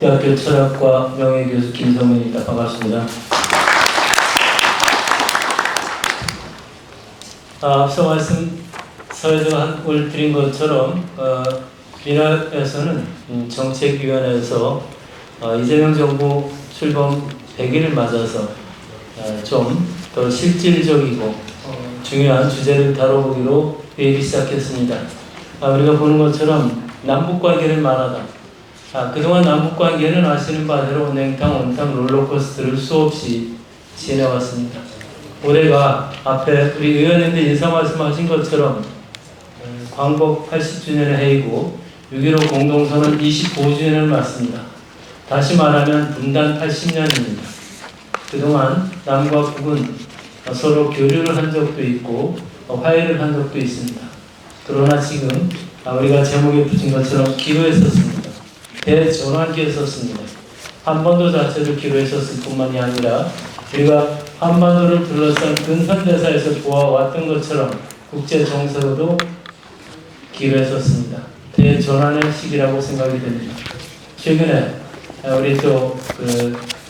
대학교 철학과 명예교수 김성민입니다. 반갑습니다. 앞서 말씀 사회적 올 드린 것처럼 민화에서는 정책위원회에서 이재명 정부 출범 100일을 맞아서 좀 더 실질적이고 중요한 주제를 다뤄보기로 회의를 시작했습니다. 우리가 보는 것처럼 남북관계를 말하다. 그동안 남북관계는 아시는 바대로 냉탕, 온탕, 롤러코스터를 수없이 지내왔습니다. 올해가 앞에 우리 의원님들 인사 말씀하신 것처럼 광복 80주년의 해이고 6.15 공동선언 25주년을 맞습니다. 다시 말하면 분단 80년입니다. 그동안 남과 북은 서로 교류를 한 적도 있고 화해를 한 적도 있습니다. 그러나 지금 우리가 제목에 붙인 것처럼 기로했었습니다. 대전환기였었습니다. 한반도 자체를 기로했었을 뿐만이 아니라 우리가 한반도를 둘러싼 근선대사에서 보아왔던 것처럼 국제 정세로도 기로했었습니다. 대전환의 시기라고 생각이 됩니다. 최근에 우리 또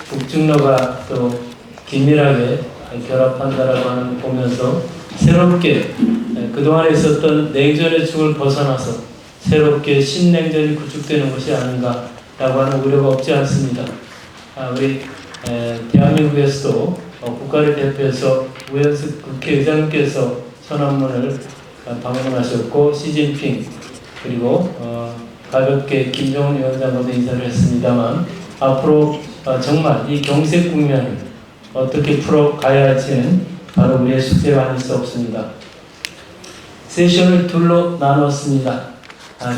북중러가 또 긴밀하게 결합한다라고 하는 걸 보면서 새롭게 그동안에 있었던 냉전의 축을 벗어나서 새롭게 신냉전이 구축되는 것이 아닌가라고 하는 우려가 없지 않습니다. 우리 대한민국에서도 국가를 대표해서 우현숙 국회의장님께서 천안문을 방문하셨고 시진핑 그리고 가볍게 김정은 위원장과도 인사를 했습니다만 앞으로 정말 이 경색 국면을 어떻게 풀어가야 할지는 바로 우리의 숙제가 아닐 수 없습니다. 세션을 둘로 나눴습니다.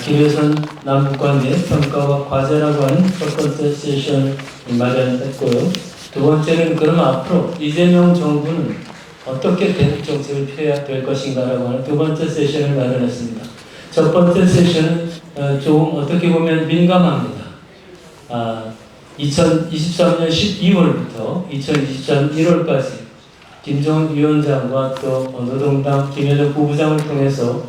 김여선 남북관계 평가와 과제라고 하는 첫 번째 세션을 마련했고요. 두 번째는 그럼 앞으로 이재명 정부는 어떻게 대북 정책을 펴야 될 것인가라고 하는 두 번째 세션을 마련했습니다. 첫 번째 세션은 조금 어떻게 보면 민감합니다. 2023년 12월부터 2023년 1월까지 김정은 위원장과 또 노동당 김여정 부부장을 통해서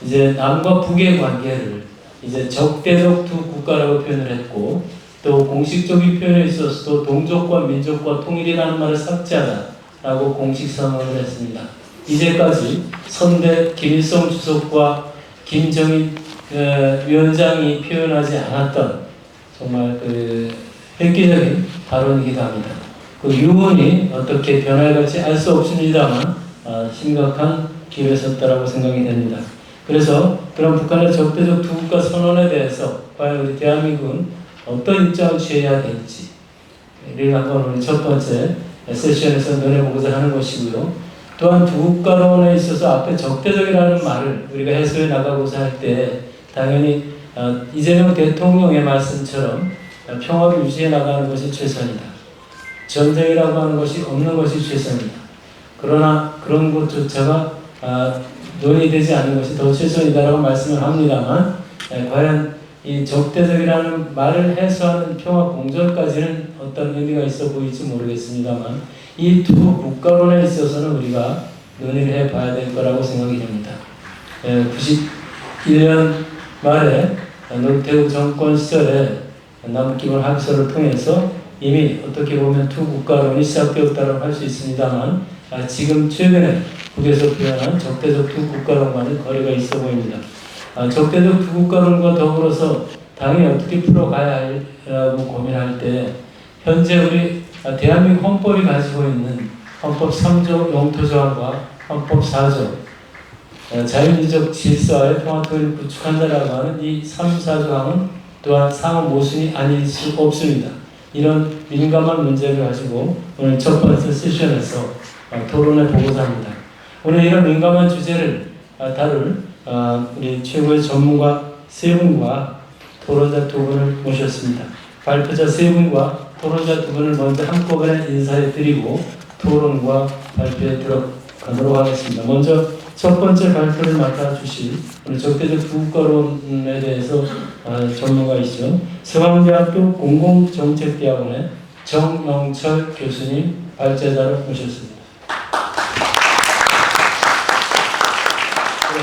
이제 남과 북의 관계를 이제 적대적 두 국가라고 표현을 했고 또 공식적인 표현에 있어서도 동족과 민족과 통일이라는 말을 삭제하다라고 공식 선언을 했습니다. 이제까지 선대 김일성 주석과 김정일 위원장이 표현하지 않았던 정말 획기적인 발언이기도 합니다. 그 유언이 어떻게 변할지 알 수 없습니다만 심각한 기회에 섰다라고 생각이 됩니다. 그래서 그런 북한의 적대적 두 국가 선언에 대해서 과연 우리 대한민국은 어떤 입장을 취해야 될지를 한번 우리 첫 번째 세션에서 논해보고자 하는 것이고요. 또한 두 국가론에 있어서 앞에 적대적이라는 말을 우리가 해소해 나가고자 할 때 당연히 이재명 대통령의 말씀처럼 평화를 유지해 나가는 것이 최선이다. 전쟁이라고 하는 것이 없는 것이 최선이다. 그러나 그런 것조차가 논의되지 않는 것이 더 최선이다라고 말씀을 합니다만 과연 이 적대적이라는 말을 해소하는 평화 공존까지는 어떤 의미가 있어 보일지 모르겠습니다만 이 두 국가론에 있어서는 우리가 논의를 해봐야 될 거라고 생각이 됩니다. 91년 말에 노태우 정권 시절에 남북기본 합의서를 통해서 이미 어떻게 보면 두 국가론이 시작되었다고 할 수 있습니다만 지금 최근에 북에서 표현한 적대적 두 국가론과는 거리가 있어 보입니다. 적대적 두 국가론과 더불어서 당연히 어떻게 풀어가야 하라고 고민할 때 현재 우리 대한민국 헌법이 가지고 있는 헌법 3조 영토조항과 헌법 4조 자유민주적 질서의 평화통일을 구축한다라고 하는 이 3, 4조항은 또한 상호 모순이 아닐 수 없습니다. 이런 민감한 문제를 가지고 오늘 첫 번째 세션에서 토론해 보고자 합니다. 오늘 이런 민감한 주제를 다룰 우리 최고의 전문가 세 분과 토론자 두 분을 모셨습니다. 발표자 세 분과 토론자 두 분을 먼저 한꺼번에 인사해 드리고 토론과 발표에 들어가도록 하겠습니다. 먼저 첫 번째 발표를 맡아주실 오늘 적대적 두 국가론에 대해서 전문가이시죠. 서강대학교 공공정책대학원의 정영철 교수님 발제자로 모셨습니다.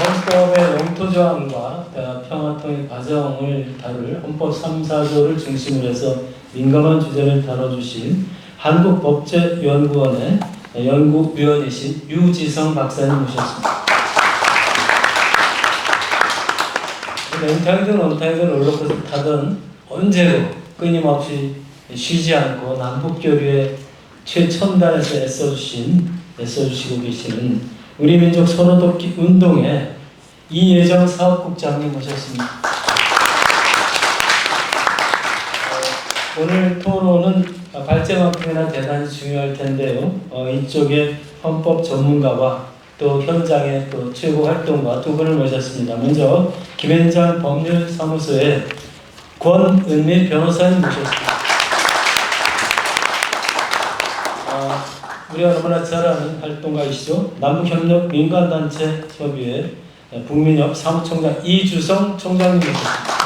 헌법 헌법의 영토조항과 평화통일 과정을 다룰 헌법 3, 4조를 중심으로 해서 민감한 주제를 다뤄주신 한국법제연구원의 연구위원이신 유지성 박사님 모셨습니다. 냉탕이든 온탕이든 롤러코스터 타든 언제도 끊임없이 쉬지 않고 남북교류의 최첨단에서 애써주시고 계시는 우리 민족 서로돕기 운동의 이예정 사업국장님 모셨습니다. 오늘 토론은 발제만큼이나 대단히 중요할 텐데요. 이쪽에 헌법 전문가와 또 현장의 또 최고 활동가 두 분을 모셨습니다. 먼저 김현장 법률사무소의 권은미 변호사님 모셨습니다. 우리가 너무나 잘 아는 활동가이시죠. 남북협력 민간단체 협의회 북민협 사무총장 이주성 총장님 모셨습니다.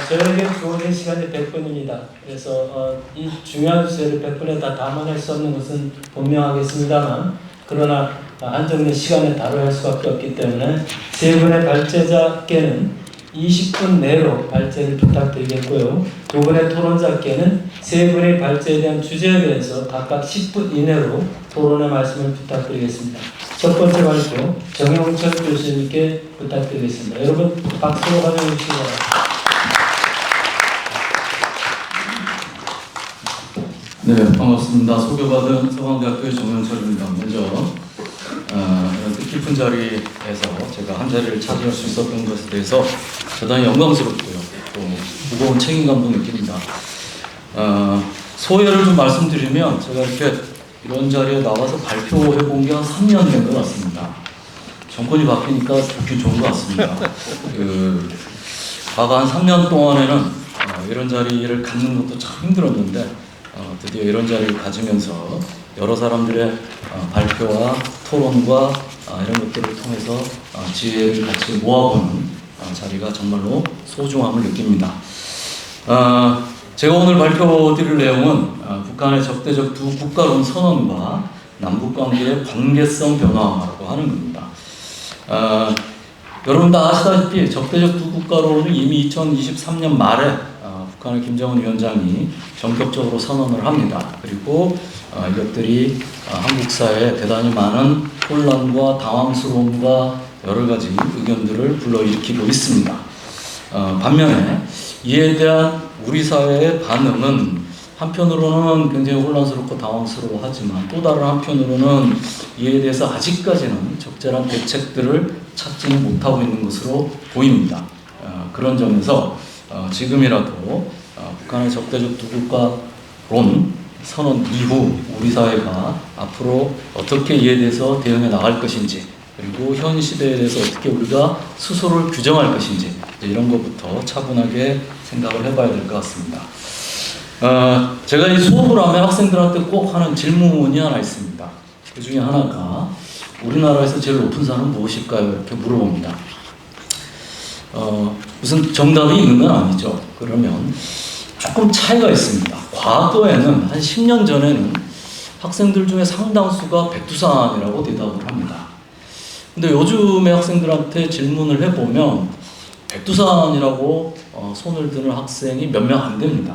저에게 주어진 시간이 100분입니다. 그래서 이 중요한 주제를 100분에 다 담아낼 수 없는 것은 분명하겠습니다만, 그러나 한정된 시간에 다뤄야 할 수밖에 없기 때문에 세 분의 발제자께는 20분 내로 발제를 부탁드리겠고요. 두 분의 토론자께는 세 분의 발제에 대한 주제에 대해서 각각 10분 이내로 토론의 말씀을 부탁드리겠습니다. 첫 번째 발표 정영철 교수님께 부탁드리겠습니다. 여러분 박수로 환영해 주시기 바랍니다. 네, 반갑습니다. 소개받은 서강대학교의 정영철입니다. 먼저 이런 뜻깊은 자리에서 제가 한 자리를 차지할 수 있었던 것에 대해서 대단히 영광스럽고요. 또 무거운 책임감도 느낍니다. 소회를 좀 말씀드리면 제가 이렇게 이런 자리에 나와서 발표해 본 게 한 3년 된 것 같습니다. 정권이 바뀌니까 좋긴 좋은 것 같습니다. 과거 한 3년 동안에는 이런 자리를 갖는 것도 참 힘들었는데 드디어 이런 자리를 가지면서 여러 사람들의 발표와 토론과 이런 것들을 통해서 지혜를 같이 모아보는 자리가 정말로 소중함을 느낍니다. 제가 오늘 발표드릴 내용은 북한의 적대적 두 국가론 선언과 남북관계의 관계성 변화라고 하는 겁니다. 여러분 다 아시다시피 적대적 두 국가론은 이미 2023년 말에 북한의 김정은 위원장이 전격적으로 선언을 합니다. 그리고 이것들이 한국 사회에 대단히 많은 혼란과 당황스러움과 여러 가지 의견들을 불러일으키고 있습니다. 반면에 이에 대한 우리 사회의 반응은 한편으로는 굉장히 혼란스럽고 당황스러워하지만 또 다른 한편으로는 이에 대해서 아직까지는 적절한 대책들을 찾지는 못하고 있는 것으로 보입니다. 그런 점에서 지금이라도 북한의 적대적 두 국가론 선언 이후 우리 사회가 앞으로 어떻게 이에 대해서 대응해 나갈 것인지, 그리고 현 시대에 대해서 어떻게 우리가 스스로를 규정할 것인지, 이런 것부터 차분하게 생각을 해봐야 될 것 같습니다. 제가 이 수업을 하면 학생들한테 꼭 하는 질문이 하나 있습니다. 그 중에 하나가 우리나라에서 제일 높은 산은 무엇일까요? 이렇게 물어봅니다. 무슨 정답이 있는 건 아니죠. 그러면 조금 차이가 있습니다. 과거에는 한 10년 전에는 학생들 중에 상당수가 백두산이라고 대답을 합니다. 근데 요즘에 학생들한테 질문을 해보면 백두산이라고 손을 드는 학생이 몇 명 안 됩니다.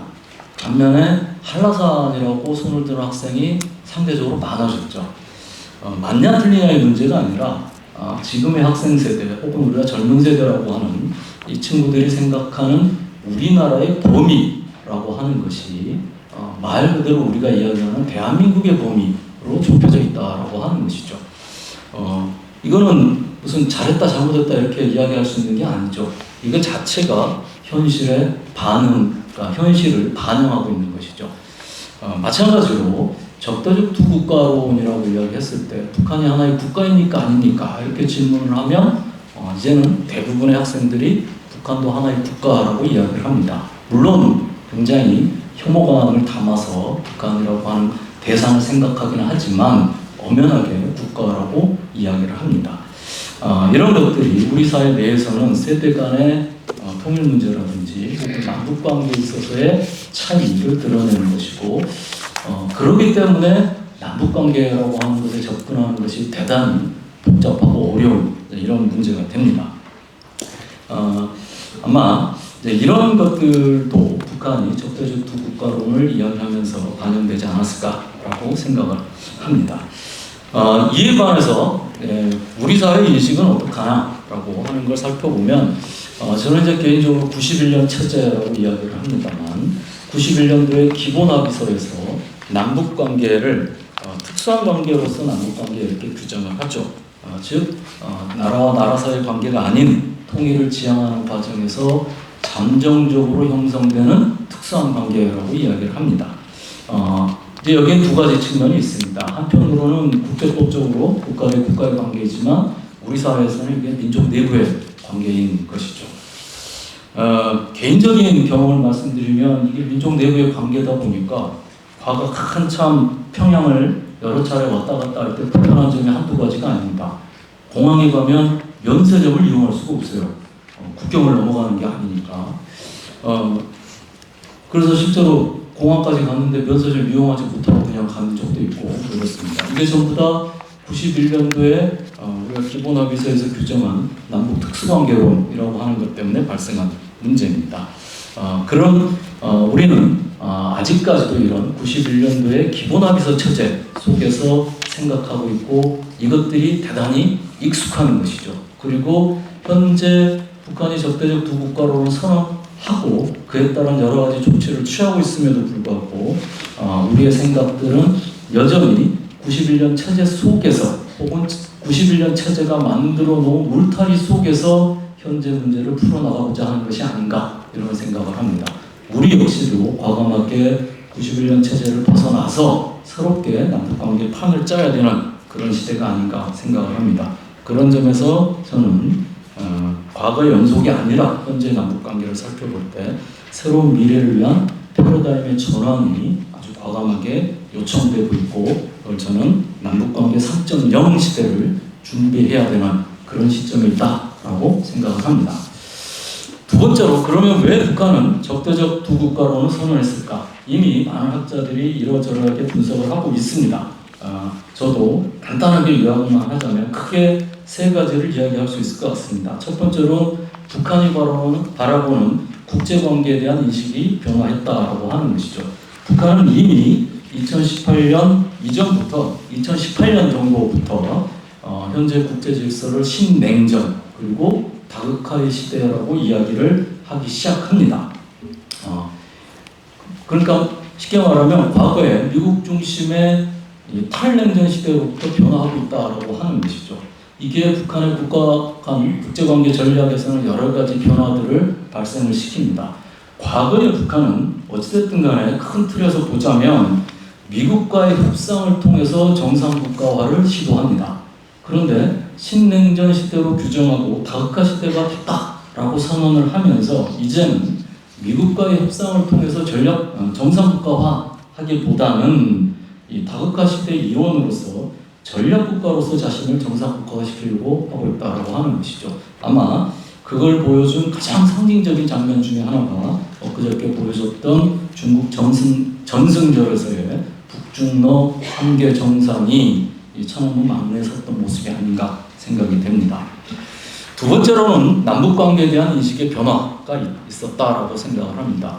반면에 한라산이라고 손을 드는 학생이 상대적으로 많아졌죠. 맞냐 틀리냐의 문제가 아니라 지금의 학생 세대 혹은 우리가 젊은 세대라고 하는 이 친구들이 생각하는 우리나라의 범위라고 하는 것이 말 그대로 우리가 이야기하는 대한민국의 범위로 좁혀져 있다라고 하는 것이죠. 이거는 무슨 잘했다 잘못했다 이렇게 이야기할 수 있는 게 아니죠. 이거 자체가 현실의 반응, 그러니까 현실을 반영하고 있는 것이죠. 마찬가지로 적대적 두 국가론이라고 이야기했을 때 북한이 하나의 국가입니까 아닙니까 이렇게 질문을 하면 이제는 대부분의 학생들이 북한도 하나의 국가라고 이야기를 합니다. 물론 굉장히 혐오감을 담아서 북한이라고 하는 대상을 생각하기는 하지만 엄연하게 국가라고 이야기를 합니다. 이런 것들이 우리 사회 내에서는 세대 간의 통일 문제라든지 혹은 남북 관계에 있어서의 차이를 드러내는 것이고, 그렇기 때문에 남북 관계라고 하는 것에 접근하는 것이 대단히 복잡하고 어려운 이런 문제가 됩니다. 아마 이런 것들도 북한이 적대적 두 국가론을 이야기하면서 반영되지 않았을까라고 생각을 합니다. 이에 관해서 우리 사회 인식은 어떡하냐라고 하는 걸 살펴보면 저는 이제 개인적으로 91년 체제라고 이야기를 합니다만 91년도에 기본합의서에서 남북관계를 특수한 관계로서 남북관계 이렇게 규정을 하죠. 즉 나라와 나라 사이의 관계가 아닌 통일을 지향하는 과정에서 잠정적으로 형성되는 특수한 관계라고 이야기를 합니다. 이제 여기에 두 가지 측면이 있습니다. 한편으로는 국제법적으로 국가의 관계이지만 우리 사회에서는 이게 민족 내부의 관계인 것이죠. 개인적인 경험을 말씀드리면 이게 민족 내부의 관계다 보니까 과거 한참 평양을 여러 차례 왔다 갔다 할 때 불편한 점이 한두 가지가 아닙니다. 공항에 가면 면세점을 이용할 수가 없어요. 국경을 넘어가는 게 아니니까. 그래서 실제로 공항까지 갔는데 면세점 이용하지 못하고 그냥 가는 적도 있고 그렇습니다. 이게 전부 다 91년도에 우리가 기본합의서에서 규정한 남북 특수관계론이라고 하는 것 때문에 발생한 문제입니다. 우리는 아직까지도 이런 91년도의 기본합의서 체제 속에서 생각하고 있고 이것들이 대단히 익숙한 것이죠. 그리고 현재 북한이 적대적 두 국가론을 선언하고 그에 따른 여러 가지 조치를 취하고 있음에도 불구하고 우리의 생각들은 여전히 91년 체제 속에서 혹은 91년 체제가 만들어 놓은 울타리 속에서 현재 문제를 풀어나가고자 하는 것이 아닌가 이런 생각을 합니다. 우리 역시도 과감하게 91년 체제를 벗어나서 새롭게 남북관계 판을 짜야 되는 그런 시대가 아닌가 생각을 합니다. 그런 점에서 저는 과거의 연속이 아니라 현재 남북관계를 살펴볼 때 새로운 미래를 위한 패러다임의 전환이 아주 과감하게 요청되고 있고 그걸 저는 남북관계 3.0 시대를 준비해야 되는 그런 시점에 있다라고 생각을 합니다. 두 번째로 그러면 왜 북한은 적대적 두 국가론을 선언했을까? 이미 많은 학자들이 이러저러하게 분석을 하고 있습니다. 저도 간단하게 요약만 하자면 크게 세 가지를 이야기할 수 있을 것 같습니다. 첫 번째로 북한이 바라보는 국제관계에 대한 인식이 변화했다라고 하는 것이죠. 북한은 이미 2018년 이전부터 2018년 정도부터 현재 국제 질서를 신냉전 그리고 다극화의 시대라고 이야기를 하기 시작합니다. 그러니까 쉽게 말하면 과거에 미국 중심의 탈냉전 시대로부터 변화하고 있다라고 하는 것이죠. 이게 북한의 국가 간 국제관계 전략에서는 여러 가지 변화들을 발생을 시킵니다. 과거의 북한은 어찌됐든 간에 큰 틀에서 보자면 미국과의 협상을 통해서 정상국가화를 시도합니다. 그런데 신냉전 시대로 규정하고 다극화 시대가 됐다라고 선언을 하면서 이제는 미국과의 협상을 통해서 정상국가화 하기보다는 이 다극화 시대의 일원으로서 전략국가로서 자신을 정상국가화 시키려고 하고 있다라고 하는 것이죠. 아마 그걸 보여준 가장 상징적인 장면 중에 하나가 엊그저께 보여줬던 중국 전승절에서의 북중러 3개 정상이 이 천안문 막내에 섰던 모습이 아닌가 생각이 됩니다. 두 번째로는 남북관계에 대한 인식의 변화가 있었다라고 생각을 합니다.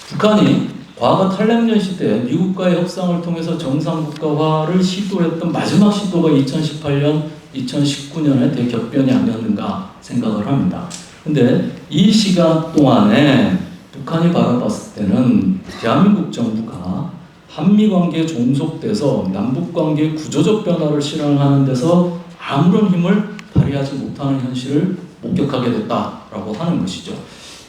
북한이 과거 탈냉전 시대 미국과의 협상을 통해서 정상국가화를 시도했던 마지막 시도가 2018년, 2019년의 대격변이 아니었는가 생각을 합니다. 근데 이 시간 동안에 북한이 바라봤을 때는 대한민국 정부가 한미관계에 종속돼서 남북관계의 구조적 변화를 실현하는 데서 아무런 힘을 발휘하지 못하는 현실을 목격하게 됐다라고 하는 것이죠.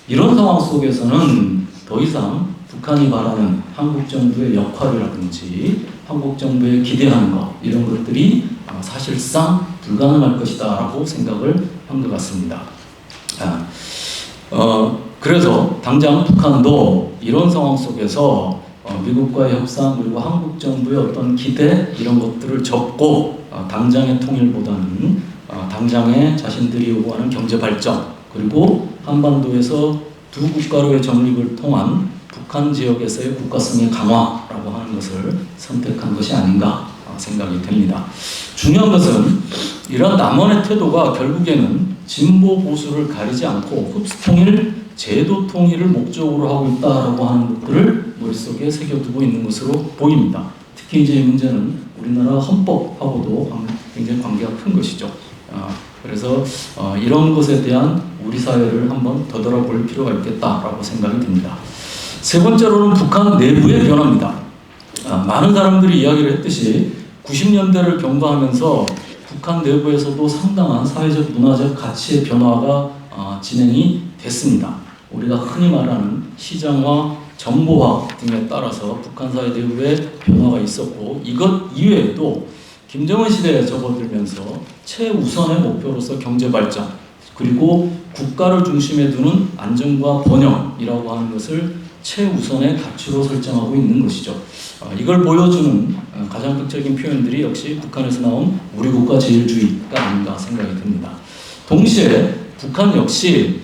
이런 상황 속에서는 더 이상 북한이 말하는 한국 정부의 역할이라든지 한국 정부에 기대하는 것 이런 것들이 사실상 불가능할 것이다라고 생각을 한 것 같습니다. 그래서 당장 북한도 이런 상황 속에서 미국과의 협상 그리고 한국 정부의 어떤 기대 이런 것들을 접고 당장의 통일보다는 당장의 자신들이 요구하는 경제 발전 그리고 한반도에서 두 국가로의 정립을 통한 북한 지역에서의 국가성의 강화라고 하는 것을 선택한 것이 아닌가 생각이 됩니다. 중요한 것은 이런 남원의 태도가 결국에는 진보 보수를 가리지 않고 흡수통일, 제도 통일을 목적으로 하고 있다라고 하는 것들을 머릿속에 새겨두고 있는 것으로 보입니다. 특히 이제 이 문제는 우리나라 헌법하고도 굉장히 관계가 큰 것이죠. 그래서 이런 것에 대한 우리 사회를 한번 되돌아볼 필요가 있겠다라고 생각이 듭니다. 세 번째로는 북한 내부의 변화입니다. 많은 사람들이 이야기를 했듯이 90년대를 경과하면서 북한 내부에서도 상당한 사회적 문화적 가치의 변화가 진행이 됐습니다. 우리가 흔히 말하는 시장화, 정보화 등에 따라서 북한 사회 내부에 변화가 있었고, 이것 이외에도 김정은 시대에 접어들면서 최우선의 목표로서 경제 발전, 그리고 국가를 중심에 두는 안정과 번영이라고 하는 것을 최우선의 가치로 설정하고 있는 것이죠. 이걸 보여주는 가장 극적인 표현들이 역시 북한에서 나온 우리 국가 제일주의가 아닌가 생각이 듭니다. 동시에 북한 역시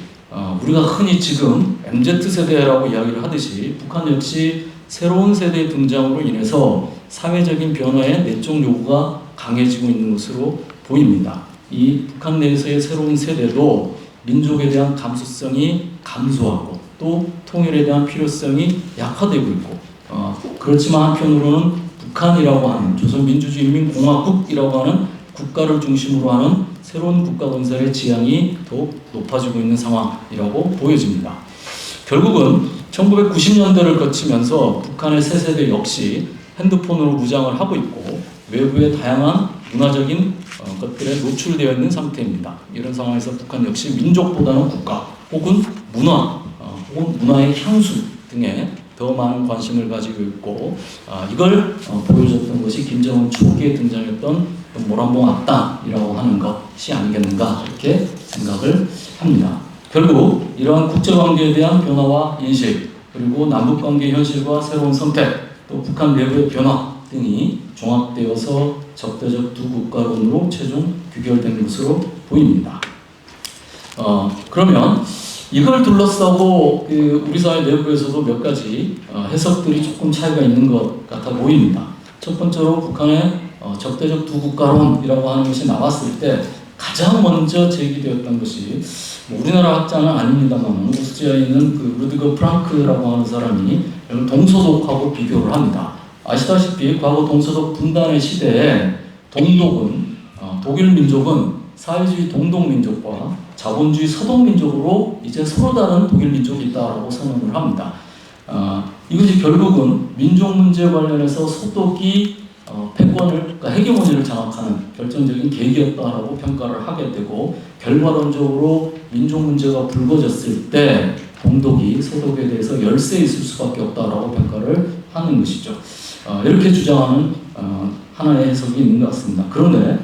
우리가 흔히 지금 MZ세대라고 이야기를 하듯이 북한 역시 새로운 세대의 등장으로 인해서 사회적인 변화의 내적 요구가 강해지고 있는 것으로 보입니다. 이 북한 내에서의 새로운 세대도 민족에 대한 감수성이 감소하고 또 통일에 대한 필요성이 약화되고 있고, 그렇지만 한편으로는 북한이라고 하는 조선민주주의인민공화국이라고 하는 국가를 중심으로 하는 새로운 국가 건설의 지향이 더욱 높아지고 있는 상황이라고 보여집니다. 결국은 1990년대를 거치면서 북한의 새 세대 역시 핸드폰으로 무장을 하고 있고 외부의 다양한 문화적인 것들에 노출되어 있는 상태입니다. 이런 상황에서 북한 역시 민족보다는 국가 혹은 문화 혹은 문화의 향수 등에 더 많은 관심을 가지고 있고, 이걸 보여줬던 것이 김정은 초기에 등장했던 모란봉 악당이라고 하는 것이 아니겠는가 이렇게 생각을 합니다. 결국 이러한 국제관계에 대한 변화와 인식, 그리고 남북관계 현실과 새로운 선택, 또 북한 내부의 변화 등이 종합되어서 적대적 두 국가론으로 최종 귀결된 것으로 보입니다. 그러면 이걸 둘러싸고 우리 사회 내부에서도 몇 가지 해석들이 조금 차이가 있는 것 같아 보입니다. 첫 번째로 북한의 적대적 두 국가론이라고 하는 것이 나왔을 때 가장 먼저 제기되었던 것이 우리나라 학자는 아닙니다만 오스트리아에 있는 루디거 프랑크라고 하는 사람이 동서독하고 비교를 합니다. 아시다시피 과거 동서독 분단의 시대에 동독은 독일 민족은 사회주의 동독민족과 자본주의 서독민족으로 이제 서로 다른 독일 민족이 있다라고 선언을 합니다. 이것이 결국은 민족 문제 관련해서 서독이 패권을, 그러니까 헤게모니를 장악하는 결정적인 계기였다라고 평가를 하게 되고, 결과론적으로 민족 문제가 불거졌을 때 동독이 서독에 대해서 열세 있을 수밖에 없다라고 평가를 하는 것이죠. 이렇게 주장하는 하나의 해석이 있는 것 같습니다. 그런데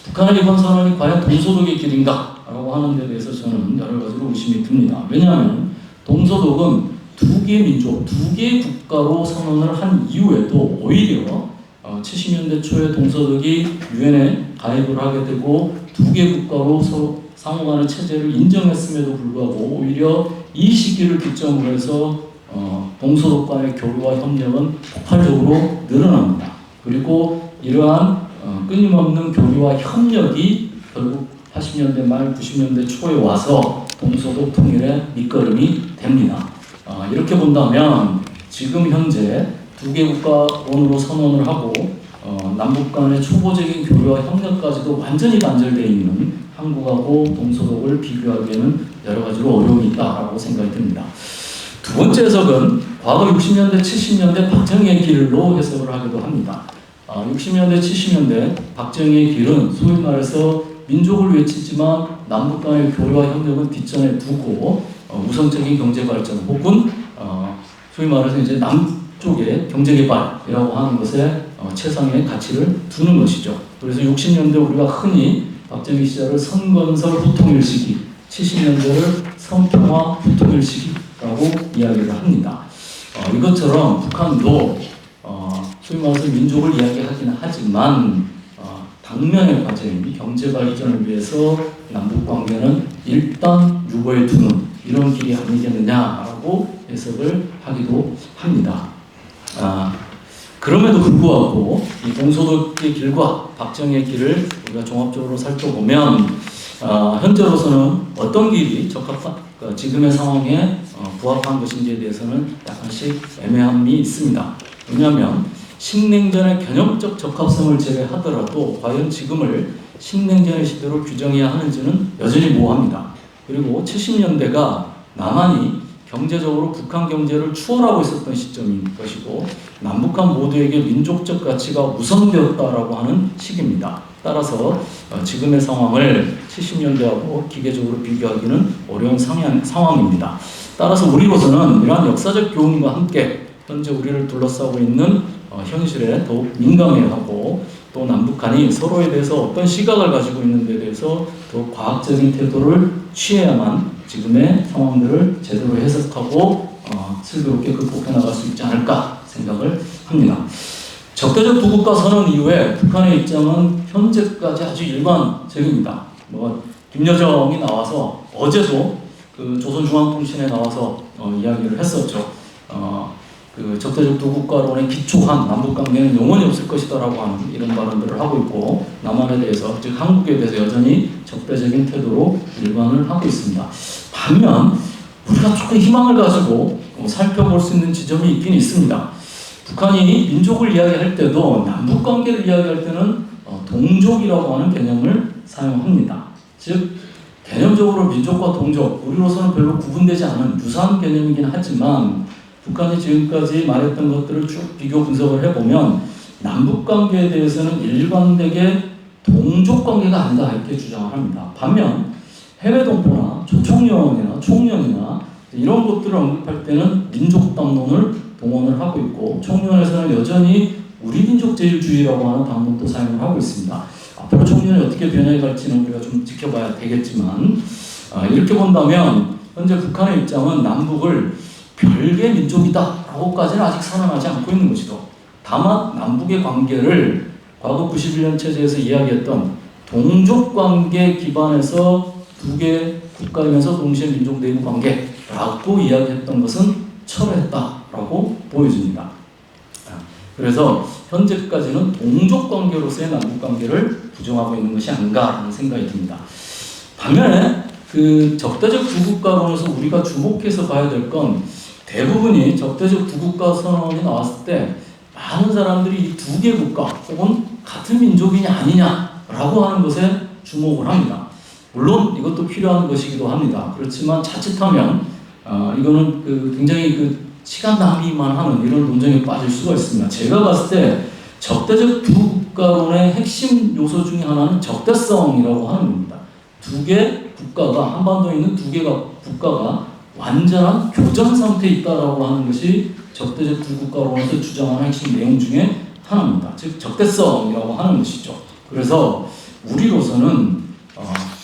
북한의 이번 선언이 과연 동서독의 길인가? 라고 하는 데 대해서 저는 여러 가지로 의심이 듭니다. 왜냐하면 동서독은 두 개의 민족, 두 개의 국가로 선언을 한 이후에도 오히려 70년대 초에 동서독이 유엔에 가입을 하게 되고 두 개 국가로 서로 상호간의 체제를 인정했음에도 불구하고 오히려 이 시기를 기점으로 해서 동서독 간의 교류와 협력은 폭발적으로 늘어납니다. 그리고 이러한 끊임없는 교류와 협력이 결국 80년대 말 90년대 초에 와서 동서독 통일의 밑거름이 됩니다. 이렇게 본다면 지금 현재 두 개 국가론으로 선언을 하고 남북 간의 초보적인 교류와 협력까지도 완전히 단절되어 있는 한국하고 동서독을 비교하기에는 여러 가지로 어려움이 있다고 생각이 듭니다. 두 번째 해석은 과거 60년대, 70년대 박정희의 길로 해석을 하기도 합니다. 60년대, 70년대 박정희의 길은 소위 말해서 민족을 외치지만 남북 간의 교류와 협력은 뒷전에 두고 우선적인 경제 발전 혹은 소위 말해서 이제 남쪽의 경제 개발이라고 하는 것에 최상의 가치를 두는 것이죠. 그래서 60년대 우리가 흔히 박정희 시절을 선건설 후통일 시기, 70년대를 선평화 후통일 시기라고 이야기를 합니다. 이것처럼 북한도 소위 말해서 민족을 이야기하긴 하지만 당면의 과제인 경제 발전을 위해서 남북 관계는 일단 유보해 두는 이런 길이 아니겠느냐라고 해석을 하기도 합니다. 그럼에도 불구하고 이 동서독의 길과 박정희의 길을 우리가 종합적으로 살펴보면 현재로서는 어떤 길이 지금의 상황에 부합한 것인지에 대해서는 약간씩 애매함이 있습니다. 왜냐하면 식냉전의 개념적 적합성을 제외하더라도 과연 지금을 식냉전의 시대로 규정해야 하는지는 여전히 모호합니다. 그리고 70년대가 남한이 경제적으로 북한 경제를 추월하고 있었던 시점인 것이고 남북한 모두에게 민족적 가치가 우선되었다라고 하는 시기입니다. 따라서 지금의 상황을 70년대하고 기계적으로 비교하기는 어려운 상황입니다. 따라서 우리로서는 이러한 역사적 교훈과 함께 현재 우리를 둘러싸고 있는 현실에 더욱 민감해야 하고 또 남북한이 서로에 대해서 어떤 시각을 가지고 있는 데 대해서 더욱 과학적인 태도를 취해야만 지금의 상황들을 제대로 해석하고 슬기롭게 극복해 나갈 수 있지 않을까 생각을 합니다. 적대적 두국가 선언 이후에 북한의 입장은 현재까지 아주 일관적입니다. 김여정이 나와서 어제도 그 조선중앙통신에 나와서 이야기를 했었죠. 그 적대적 두국가론에 기초한 남북관계는 영원히 없을 것이다라고 하는 이런 발언들을 하고 있고 남한에 대해서 즉 한국에 대해서 여전히 적대적인 태도로 일관을 하고 있습니다. 반면 우리가 조금 희망을 가지고 살펴볼 수 있는 지점이 있긴 있습니다. 북한이 민족을 이야기할 때도 남북관계를 이야기할 때는 동족이라고 하는 개념을 사용합니다. 즉 개념적으로 민족과 동족 우리로서는 별로 구분되지 않은 유사한 개념이긴 하지만 북한이 지금까지 말했던 것들을 쭉 비교 분석을 해보면 남북관계에 대해서는 일관되게 동족관계가 아니다 이렇게 주장을 합니다. 반면 해외동포나 조총련이나 총련이나 이런 것들을 언급할 때는 민족당론을 동원을 하고 있고 총련에서는 여전히 우리 민족 제일주의라고 하는 당론도 사용을 하고 있습니다. 앞으로 총련이 어떻게 변해 갈지는 우리가 좀 지켜봐야 되겠지만 이렇게 본다면 현재 북한의 입장은 남북을 별개 민족이다라고까지는 아직 선언하지 않고 있는 것이죠. 다만 남북의 관계를 과거 91년 체제에서 이야기했던 동족관계 기반에서 두 개 국가이면서 동시에 민족 내부 관계라고 이야기했던 것은 철회했다라고 보여집니다. 그래서 현재까지는 동족관계로서의 남북관계를 부정하고 있는 것이 아닌가라는 생각이 듭니다. 반면에 그 적대적 두국가론에서 우리가 주목해서 봐야 될 건 대부분이 적대적 두국가 선언이 나왔을 때 많은 사람들이 이 두 개 국가 혹은 같은 민족이냐 아니냐라고 하는 것에 주목을 합니다. 물론 이것도 필요한 것이기도 합니다. 그렇지만 자칫하면 이거는 굉장히 시간 낭비만 하는 이런 논쟁에 빠질 수가 있습니다. 제가 봤을 때 적대적 두국가론의 핵심 요소 중에 하나는 적대성이라고 하는 겁니다. 두 개 국가가 한반도에 있는 두 개가 국가가 완전한 교전 상태에 있다라고 하는 것이 적대적 두국가론에서 주장하는 핵심 내용 중에 하나입니다. 즉 적대성이라고 하는 것이죠. 그래서 우리로서는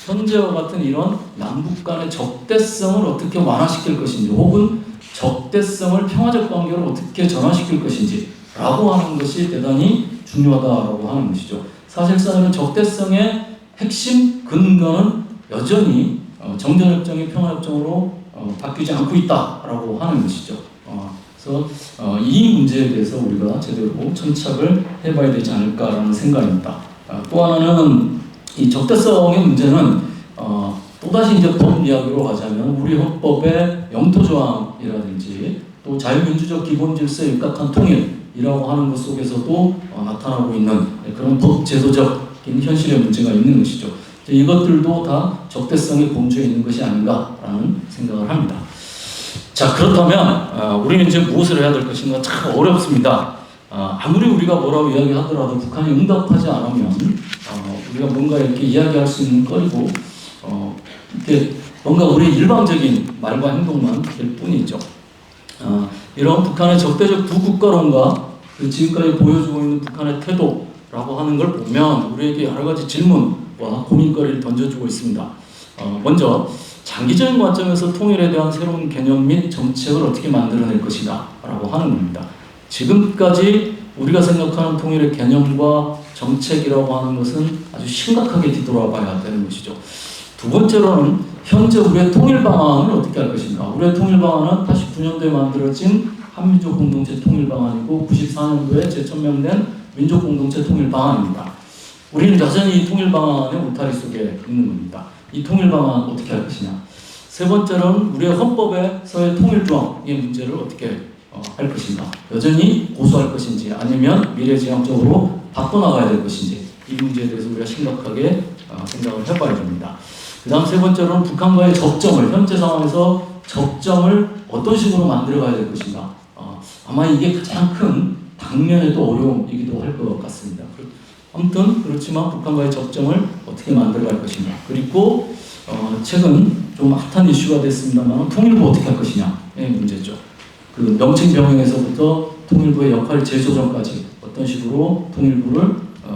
현재와 같은 이런 남북 간의 적대성을 어떻게 완화시킬 것인지 혹은 적대성을 평화적 관계로 어떻게 전환시킬 것인지 라고 하는 것이 대단히 중요하다라고 하는 것이죠. 사실상은 적대성의 핵심 근거는 여전히 정전협정이 평화협정으로 바뀌지 않고 있다라고 하는 것이죠. 그래서 이 문제에 대해서 우리가 제대로 천착을 해봐야 되지 않을까라는 생각입니다. 또 하나는 이 적대성의 문제는 또다시 이제 법 이야기로 가자면 우리 헌법의 영토조항이라든지 또 자유민주적 기본질서에 입각한 통일이라고 하는 것 속에서도 나타나고 있는 그런 법 제도적인 현실의 문제가 있는 것이죠. 이것들도 다 적대성의 본주에 있는 것이 아닌가라는 생각을 합니다. 자, 그렇다면 우리는 이제 무엇을 해야 될 것인가 참 어렵습니다. 아무리 우리가 뭐라고 이야기하더라도 북한이 응답하지 않으면 우리가 뭔가 이렇게 이야기할 수 있는 거리고 이렇게 뭔가 우리 일방적인 말과 행동만 될 뿐이죠. 이런 북한의 적대적 두국가론과 지금까지 보여주고 있는 북한의 태도라고 하는 걸 보면 우리에게 여러 가지 질문과 고민거리를 던져주고 있습니다. 먼저 장기적인 관점에서 통일에 대한 새로운 개념 및 정책을 어떻게 만들어낼 것이다 라고 하는 겁니다. 지금까지 우리가 생각하는 통일의 개념과 정책이라고 하는 것은 아주 심각하게 뒤돌아봐야 되는 것이죠. 두 번째로는 현재 우리의 통일 방안을 어떻게 할 것인가. 우리의 통일 방안은 89년도에 만들어진 한민족 공동체 통일 방안이고 94년도에 재천명된 민족 공동체 통일 방안입니다. 우리는 여전히 이 통일 방안의 울타리 속에 있는 겁니다. 이 통일 방안 어떻게 할 것이냐. 세 번째로는 우리의 헌법에서의 통일 조항의 문제를 어떻게 할 것인가. 여전히 고수할 것인지 아니면 미래지향적으로 바꿔나가야 될 것인지 이 문제에 대해서 우리가 심각하게 생각을 해봐야 됩니다. 그 다음 세 번째로는 북한과의 접점을 현재 상황에서 접점을 어떤 식으로 만들어가야 될 것인가. 아마 이게 가장 큰 당면에도 어려움이기도 할 것 같습니다. 아무튼 그렇지만 북한과의 접점을 어떻게 만들어갈 것인가. 그리고 최근 좀 핫한 이슈가 됐습니다만 통일부 어떻게 할 것이냐의 문제죠. 그 명칭 변경에서부터 통일부의 역할 재조정까지 어떤 식으로 통일부를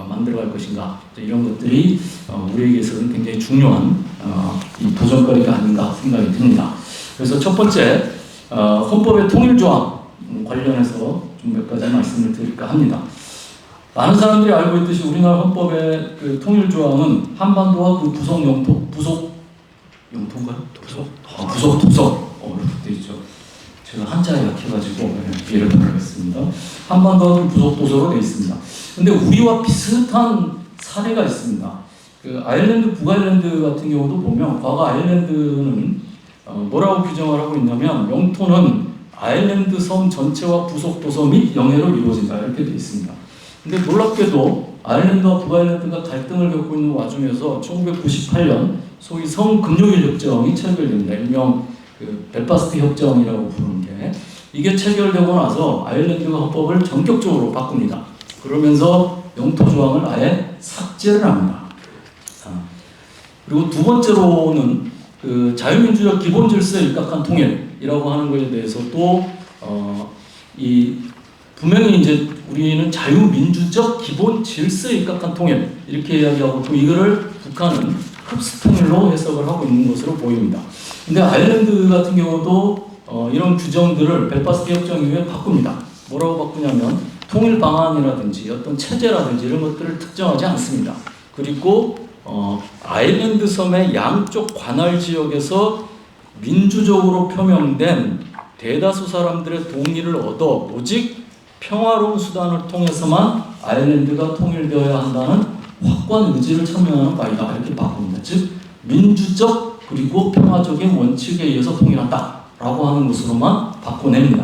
만들어갈 것인가. 이런 것들이 우리에게서는 굉장히 중요한 이 도전거리가 아닌가 생각이 듭니다. 그래서 첫 번째 헌법의 통일조항 관련해서 좀 몇 가지 말씀을 드릴까 합니다. 많은 사람들이 알고 있듯이 우리나라 헌법의 그 통일조항은 한반도와 그 부속 영토인가요? 부속 도서 이렇게 되어 있죠. 제가 한자에 약해가지고 이해를 바라겠습니다. 한반도와 그 부속 도서로 되어 있습니다. 근데 우리와 비슷한 사례가 있습니다. 그 아일랜드, 북아일랜드 같은 경우도 보면 과거 아일랜드는 뭐라고 규정을 하고 있냐면 영토는 아일랜드 섬 전체와 부속 도서 및 영해로 이루어진다 이렇게 되어 있습니다. 근데 놀랍게도 아일랜드와 북아일랜드가 갈등을 겪고 있는 와중에서 1998년 소위 성금요일 협정이 체결됩니다. 일명 그 벨파스트 협정이라고 부르는 게 이게 체결되고 나서 아일랜드가 헌법을 전격적으로 바꿉니다. 그러면서 영토 조항을 아예 삭제를 합니다. 그리고 두 번째로는 그 자유민주적 기본 질서에 입각한 통일이라고 하는 것에 대해서 또 분명히 이제 우리는 자유민주적 기본 질서에 입각한 통일 이렇게 이야기하고 또 이거를 북한은 흡수통일로 해석을 하고 있는 것으로 보입니다. 근데 아일랜드 같은 경우도 이런 규정들을 벨파스트 협정 이후에 바꿉니다. 뭐라고 바꾸냐면 통일 방안이라든지 어떤 체제라든지 이런 것들을 특정하지 않습니다. 그리고 아일랜드 섬의 양쪽 관할 지역에서 민주적으로 표명된 대다수 사람들의 동의를 얻어 오직 평화로운 수단을 통해서만 아일랜드가 통일되어야 한다는 확고한 의지를 천명하는 바이다 이렇게 바꿉니다. 즉 민주적 그리고 평화적인 원칙에 의해서 통일한다라고 하는 것으로만 바꿔냅니다.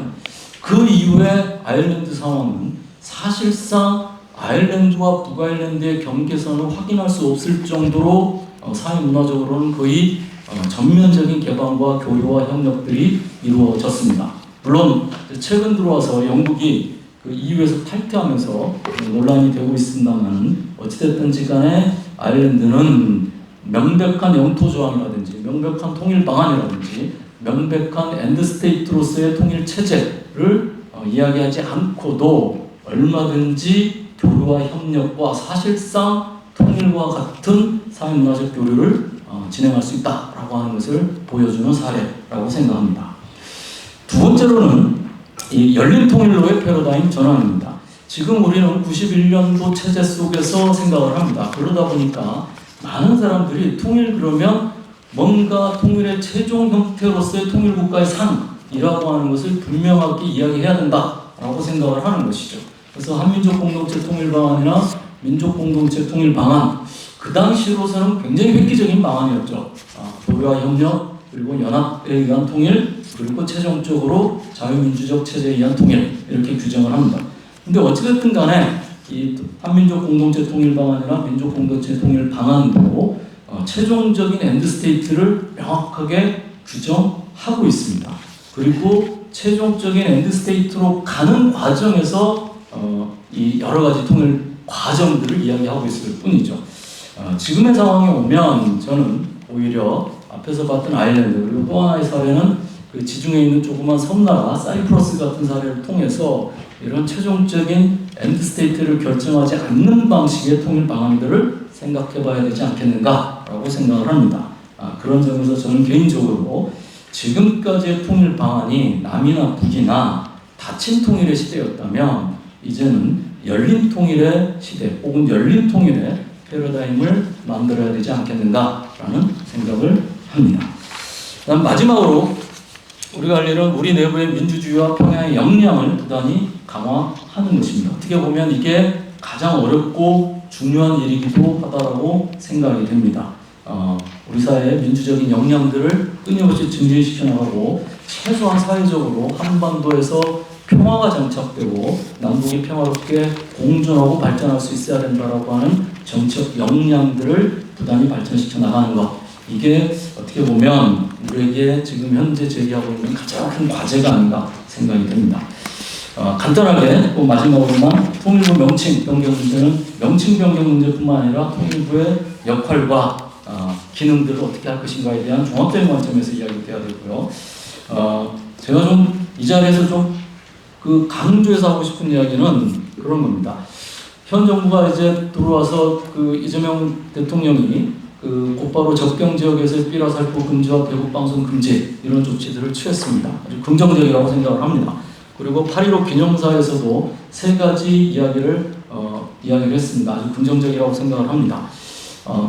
그 이후에 아일랜드 상황은 사실상 아일랜드와 북아일랜드의 경계선을 확인할 수 없을 정도로 사회문화적으로는 거의 전면적인 개방과 교류와 협력들이 이루어졌습니다. 물론 최근 들어와서 영국이 그 EU에서 탈퇴하면서 논란이 되고 있습니다만 어찌됐든지 간에 아일랜드는 명백한 영토 조항이라든지 명백한 통일 방안이라든지 명백한 엔드스테이트로서의 통일 체제를 이야기하지 않고도 얼마든지 교류와 협력과 사실상 통일과 같은 사회문화적 교류를 진행할 수 있다라고 하는 것을 보여주는 사례라고 생각합니다. 두 번째로는 이 열린 통일로의 패러다임 전환입니다. 지금 우리는 91년도 체제 속에서 생각을 합니다. 그러다 보니까 많은 사람들이 통일 그러면 뭔가 통일의 최종 형태로서의 통일국가의 상이라고 하는 것을 분명하게 이야기해야 된다라고 생각을 하는 것이죠. 그래서 한민족 공동체 통일 방안이나 민족 공동체 통일 방안 그 당시로서는 굉장히 획기적인 방안이었죠. 교류와 협력 그리고 연합에 의한 통일 그리고 최종적으로 자유민주적 체제에 의한 통일 이렇게 규정을 합니다. 근데 어찌됐든 간에 이 한민족 공동체 통일 방안이나 민족 공동체 통일 방안도 최종적인 엔드스테이트를 명확하게 규정하고 있습니다. 그리고 최종적인 엔드스테이트로 가는 과정에서 이 여러 가지 통일 과정들을 이야기하고 있을 뿐이죠. 지금의 상황에 오면 저는 오히려 앞에서 봤던 아일랜드 그리고 또 하나의 사례는 그 지중해에 있는 조그만 섬나라 사이프러스 같은 사례를 통해서 이런 최종적인 엔드스테이트를 결정하지 않는 방식의 통일 방안들을 생각해봐야 되지 않겠는가라고 생각을 합니다. 그런 점에서 저는 개인적으로 지금까지의 통일 방안이 남이나 북이나 닫힌 통일의 시대였다면 이제는 열린 통일의 시대 혹은 열린 통일의 패러다임을 만들어야 되지 않겠는가라는 생각을 합니다. 그다음 마지막으로 우리가 할 일은 우리 내부의 민주주의와 평화의 역량을 부단히 강화하는 것입니다. 어떻게 보면 이게 가장 어렵고 중요한 일이기도 하다라고 생각이 됩니다. 우리 사회의 민주적인 역량들을 끊임없이 증진시켜 나가고 최소한 사회적으로 한반도에서 평화가 정착되고 남북이 평화롭게 공존하고 발전할 수 있어야 된다라고 하는 정책 역량들을 부단히 발전시켜 나가는 것, 이게 어떻게 보면 우리에게 지금 현재 제기하고 있는 가장 큰 과제가 아닌가 생각이 됩니다. 간단하게 또 마지막으로만 통일부 명칭 변경 문제는 명칭 변경 문제뿐만 아니라 통일부의 역할과 기능들을 어떻게 할 것인가에 대한 종합적인 관점에서 이야기가 돼야 되고요. 제가 좀 이 자리에서 좀 강조해서 하고 싶은 이야기는 그런 겁니다. 현 정부가 이제 들어와서 이재명 대통령이 곧바로 접경 지역에서의 삐라 살포 금지와 대북 방송 금지 이런 조치들을 취했습니다. 아주 긍정적이라고 생각을 합니다. 그리고 8.15 기념사에서도 세 가지 이야기를 했습니다. 아주 긍정적이라고 생각을 합니다.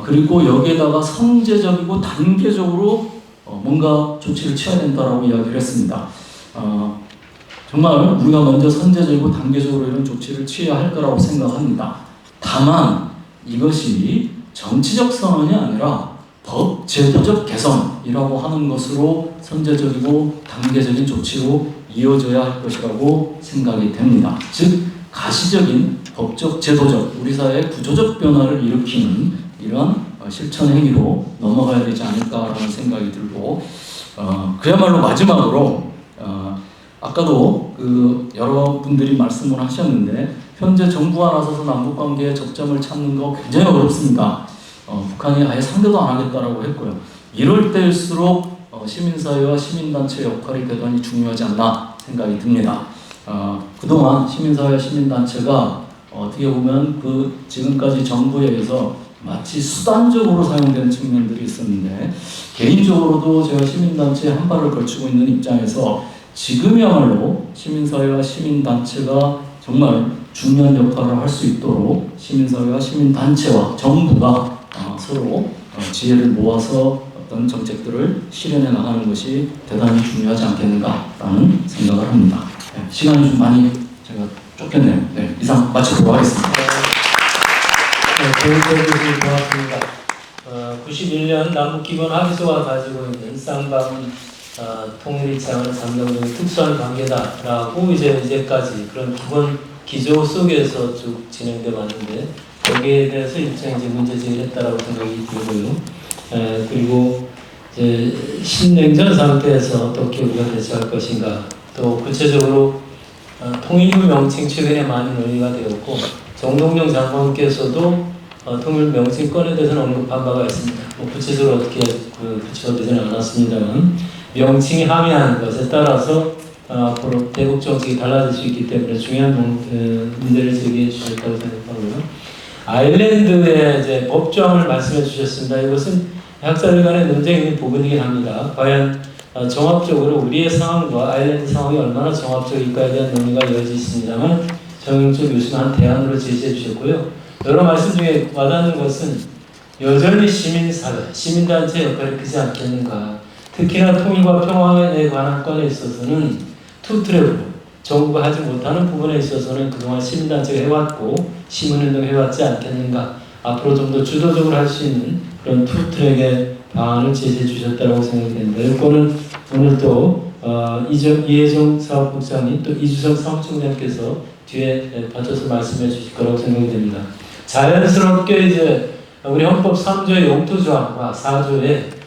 그리고 여기에다가 선제적이고 단계적으로 뭔가 조치를 취해야 된다라고 이야기를 했습니다. 정말 우리가 먼저 선제적이고 단계적으로 이런 조치를 취해야 할 거라고 생각합니다. 다만 이것이 정치적 선언이 아니라 법 제도적 개선이라고 하는 것으로 선제적이고 단계적인 조치로 이어져야 할 것이라고 생각이 됩니다. 즉 가시적인 법적 제도적 우리 사회의 구조적 변화를 일으키는 이런 실천 행위로 넘어가야 되지 않을까라는 생각이 들고 그야말로 마지막으로 아까도 여러분들이 말씀을 하셨는데 현재 정부가 나서서 남북관계의 접점을 찾는 거 굉장히 어렵습니다. 북한이 아예 상대도 안 하겠다라고 했고요. 이럴 때일수록 시민사회와 시민단체의 역할이 대단히 중요하지 않나 생각이 듭니다. 그동안 시민사회, 시민단체가 어떻게 보면 지금까지 정부에 의해서 마치 수단적으로 사용되는 측면들이 있었는데 개인적으로도 제가 시민단체에 한 발을 걸치고 있는 입장에서 지금이야말로 시민사회와 시민단체가 정말 중요한 역할을 할 수 있도록 시민사회와 시민단체와 정부가 서로 지혜를 모아서 어떤 정책들을 실현해 나가는 것이 대단히 중요하지 않겠는가라는 생각을 합니다. 시간이 좀 많이 제가 쫓겼네요. 네, 이상 마치도록 하겠습니다. 좋은 질문 고맙습니다. 91년 남북기본합의서가 가지고 있는 쌍방 통일이 제한하는 잠정적인 특수한 관계다라고 이제까지 그런 기본 기조 속에서 쭉 진행돼 왔는데 거기에 대해서 일종의 이제 문제 제기를 했다라고 생각이 들고요. 그리고 이제 신냉전 상태에서 어떻게 우리가 대처할 것인가, 또 구체적으로 통일부 명칭 최근에 많이 논의가 되었고 정동영 장관께서도 통일 명칭권에 대해서는 언급한 바가 있습니다. 구체적으로 어떻게 구체화되지는 않았습니다만 명칭이 함의하는 것에 따라서 앞으로 대북 정책이 달라질 수 있기 때문에 중요한 문제를 제기해 주셨다고 생각하고요. 아일랜드의 이제 법조항을 말씀해 주셨습니다. 이것은 학자들 간의 논쟁이 있는 부분이긴 합니다. 과연 종합적으로 우리의 상황과 아일랜드 상황이 얼마나 종합적일까에 대한 논의가 이어져 있습니다만 정영철 교수는 한 대안으로 제시해 주셨고요. 여러 말씀 중에 와닿는 것은 여전히 시민사회, 시민단체 역할이 크지 않겠는가. 특히나 통일과 평화에 관한 건에 있어서는 투트랙으로 정부가 하지 못하는 부분에 있어서는 그동안 시민단체가 해왔고 시민운동 해왔지 않겠는가. 앞으로 좀 더 주도적으로 할 수 있는 그런 투트랙의 방안을 제시해 주셨다고 생각이 됩니다. 이거는 오늘 또 이혜정 사업국장님 또 이주성 사무총장께서 뒤에 받쳐서 말씀해 주실 거라고 생각이 됩니다. 자연스럽게 이제 우리 헌법 3조의 영토조항과 4조의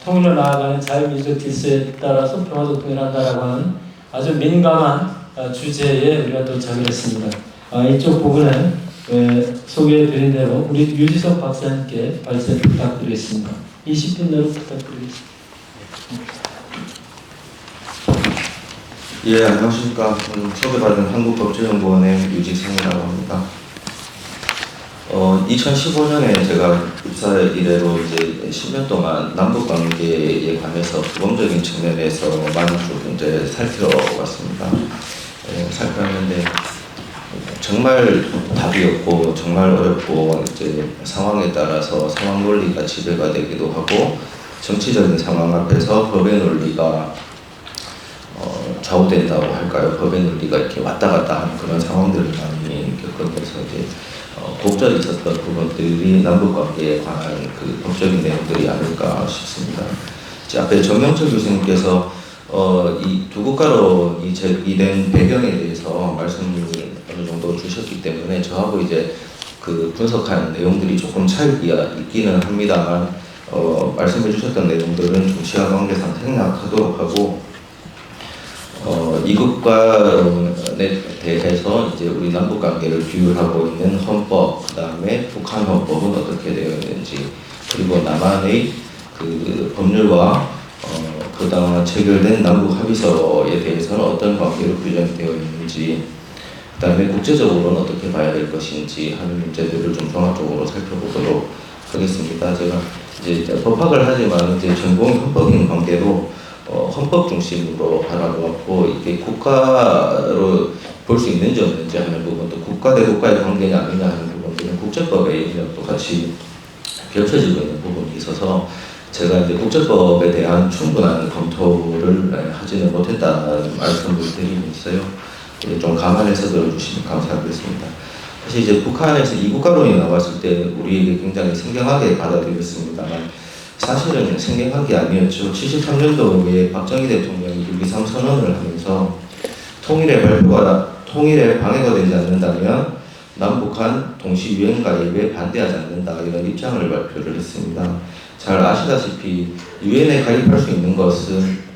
통일로 나아가는 자유민주적 질서에 따라서 평화적 통일한다라고 하는 아주 민감한 주제에 우리가 도착을 했습니다. 이쪽 부분에 소개해드린 대로 우리 유지석 박사님께 발제 부탁드리겠습니다. 20분 내로 부탁드리겠습니다. 예, 안녕하십니까. 소개받은 한국법제연구원의 유지성이라고 합니다. 2015년에 제가 입사 이래로 이제 10년 동안 남북 관계에 관해서 규범적인 측면에서 많은 쭉 이제 살펴봤습니다. 살펴봤는데 정말 답이 없고 정말 어렵고 이제 상황에 따라서 상황 논리가 지배가 되기도 하고 정치적인 상황 앞에서 법의 논리가 좌우된다고 할까요? 법의 논리가 이렇게 왔다 갔다 하는 그런 상황들을 많이 겪으면서 이제 곡절이 있었던 부분들이 남북관계에 관한 그 법적인 내용들이 아닐까 싶습니다. 이제 앞에 정명철 교수님께서 이 두 국가론이 제기된 배경에 대해서 말씀을 어느 정도 주셨기 때문에 저하고 이제 그 분석한 내용들이 조금 차이가 있기는 합니다만 말씀해 주셨던 내용들은 좀 시간 관계상 생략하도록 하고 이국가론에 대해서 이제 우리 남북 관계를 규율하고 있는 헌법, 그 다음에 북한 헌법은 어떻게 되어 있는지, 그리고 남한의 그 법률과 그동안 체결된 남북 합의서에 대해서는 어떤 관계로 규정되어 있는지, 그 다음에 국제적으로는 어떻게 봐야 될 것인지 하는 문제들을 좀 종합적으로 살펴보도록 하겠습니다. 제가 이제 법학을 하지만 이제 전공 헌법인 관계로 헌법 중심으로 바라보았고, 이게 국가로 볼 수 있는지 없는지 하는 부분도, 국가 대 국가의 관계냐 아니냐 하는 부분들은 국제법의 영역도 같이 겹쳐지고 있는 부분이 있어서 제가 이제 국제법에 대한 충분한 검토를 하지는 못했다는 말씀을 드리면서요. 좀 감안해서 들어주시면 감사하겠습니다. 사실 이제 북한에서 이국가론이 나왔을 때 우리에게 굉장히 생경하게 받아들였습니다만 사실은 생경한 게 아니었죠. 73년도에 박정희 대통령이 6.23 선언을 하면서 통일의 방해가 되지 않는다면 남북한 동시 유엔 가입에 반대하지 않는다, 이런 입장을 발표를 했습니다. 잘 아시다시피 유엔에 가입할 수 있는 것은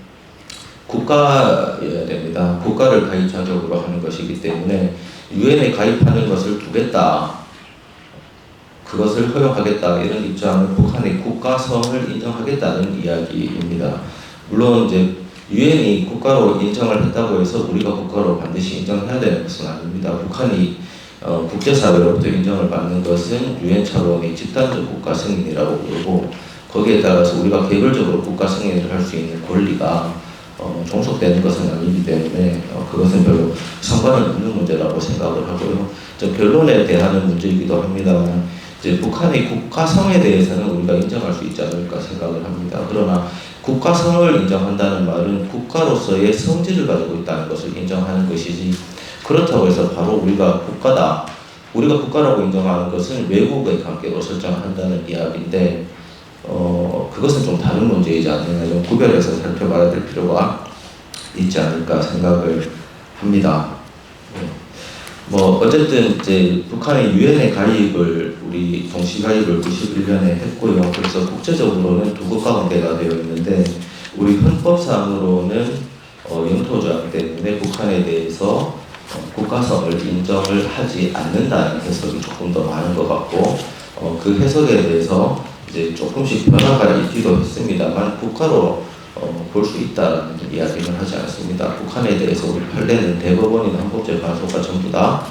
국가여야 됩니다. 국가를 가입 자격으로 하는 것이기 때문에 유엔에 가입하는 것을 두겠다, 그것을 허용하겠다, 이런 입장은 북한의 국가성을 인정하겠다는 이야기입니다. 물론 이제 유엔이 국가로 인정을 했다고 해서 우리가 국가로 반드시 인정해야 되는 것은 아닙니다. 북한이 국제사회로부터 인정을 받는 것은 유엔 차원의 집단적 국가 승인이라고 부르고, 거기에 따라서 우리가 개별적으로 국가 승인을 할 수 있는 권리가 종속되는 것은 아니기 때문에 그것은 별로 상관은 없는 문제라고 생각을 하고요. 결론에 대한 문제이기도 합니다만 이제 북한의 국가성에 대해서는 우리가 인정할 수 있지 않을까 생각을 합니다. 그러나 국가성을 인정한다는 말은 국가로서의 성질을 가지고 있다는 것을 인정하는 것이지, 그렇다고 해서 바로 우리가 국가다, 우리가 국가라고 인정하는 것은 외국의 관계로 설정한다는 이야기인데 그것은 좀 다른 문제이지 않느냐, 좀 구별해서 살펴봐야 될 필요가 있지 않을까 생각을 합니다. 뭐 어쨌든 이제 북한의 유엔에 가입을 우리 동시 가입을 91년에 했고요. 그래서 국제적으로는 두 국가 관계가 되어 있는데 우리 헌법상으로는 영토조약 때문에 북한에 대해서 국가성을 인정을 하지 않는다는 해석이 조금 더 많은 것 같고, 그 해석에 대해서 이제 조금씩 변화가 있기도 했습니다만 국가로 볼 수 있다는 이야기는 하지 않습니다. 북한에 대해서 우리 판례는 대법원이나 헌법재판소가 전부 다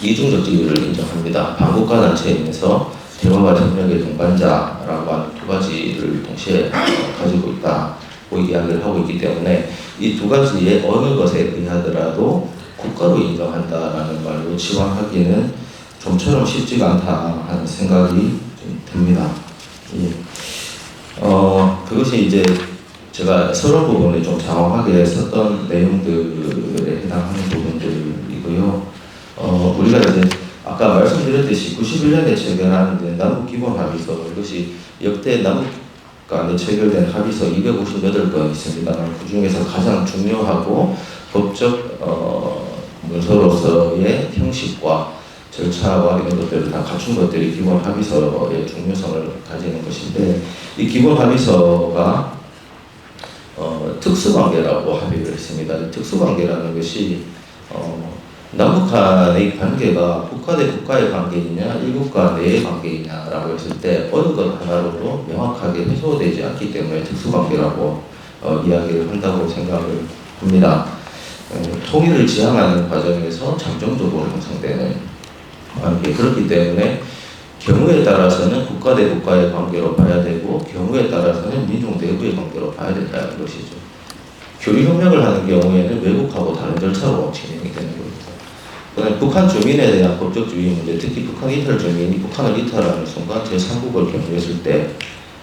이중적 지위를 인정합니다. 반국가 단체이면서 대화와 협력의 동반자라고 하는 두 가지를 동시에 가지고 있다고 이야기를 하고 있기 때문에 이 두 가지의 어느 것에 의하더라도 국가로 인정한다라는 말로 치환하기는 좀처럼 쉽지가 않다 하는 생각이 좀 듭니다. 예. 그것이 이제 제가 서론 부분에 좀 장황하게 썼던 내용들에 해당하는 부분들이고요. 우리가 이제 아까 말씀드렸듯이 91년에 체결한 남북기본합의서, 이것이 역대 남북 간에 체결된 합의서 258건 있습니다만 그 중에서 가장 중요하고 법적 문서로서의 형식과 절차와 이런 것들을 다 갖춘 것들이 기본 합의서의 중요성을 가지는 것인데, 이 기본 합의서가 특수관계라고 합의를 했습니다. 특수관계라는 것이 남북 간의 관계가 국가 대 국가의 관계이냐 일국가 내의 관계이냐라고 했을 때 어느 것 하나로도 명확하게 해소되지 않기 때문에 특수관계라고 이야기를 한다고 생각을 합니다. 통일을 지향하는 과정에서 잠정적으로 형성되는 관계, 그렇기 때문에 경우에 따라서는 국가 대 국가의 관계로 봐야 되고 경우에 따라서는 민족 내부의 관계로 봐야 된다는 것이죠. 교류협력을 하는 경우에는 외국하고 다른 절차로 진행이 되는 겁니다. 그다음에 북한 주민에 대한 법적 주의 문제, 특히 북한 이탈 주민이 북한을 이탈하는 순간 제3국을 경유했을 때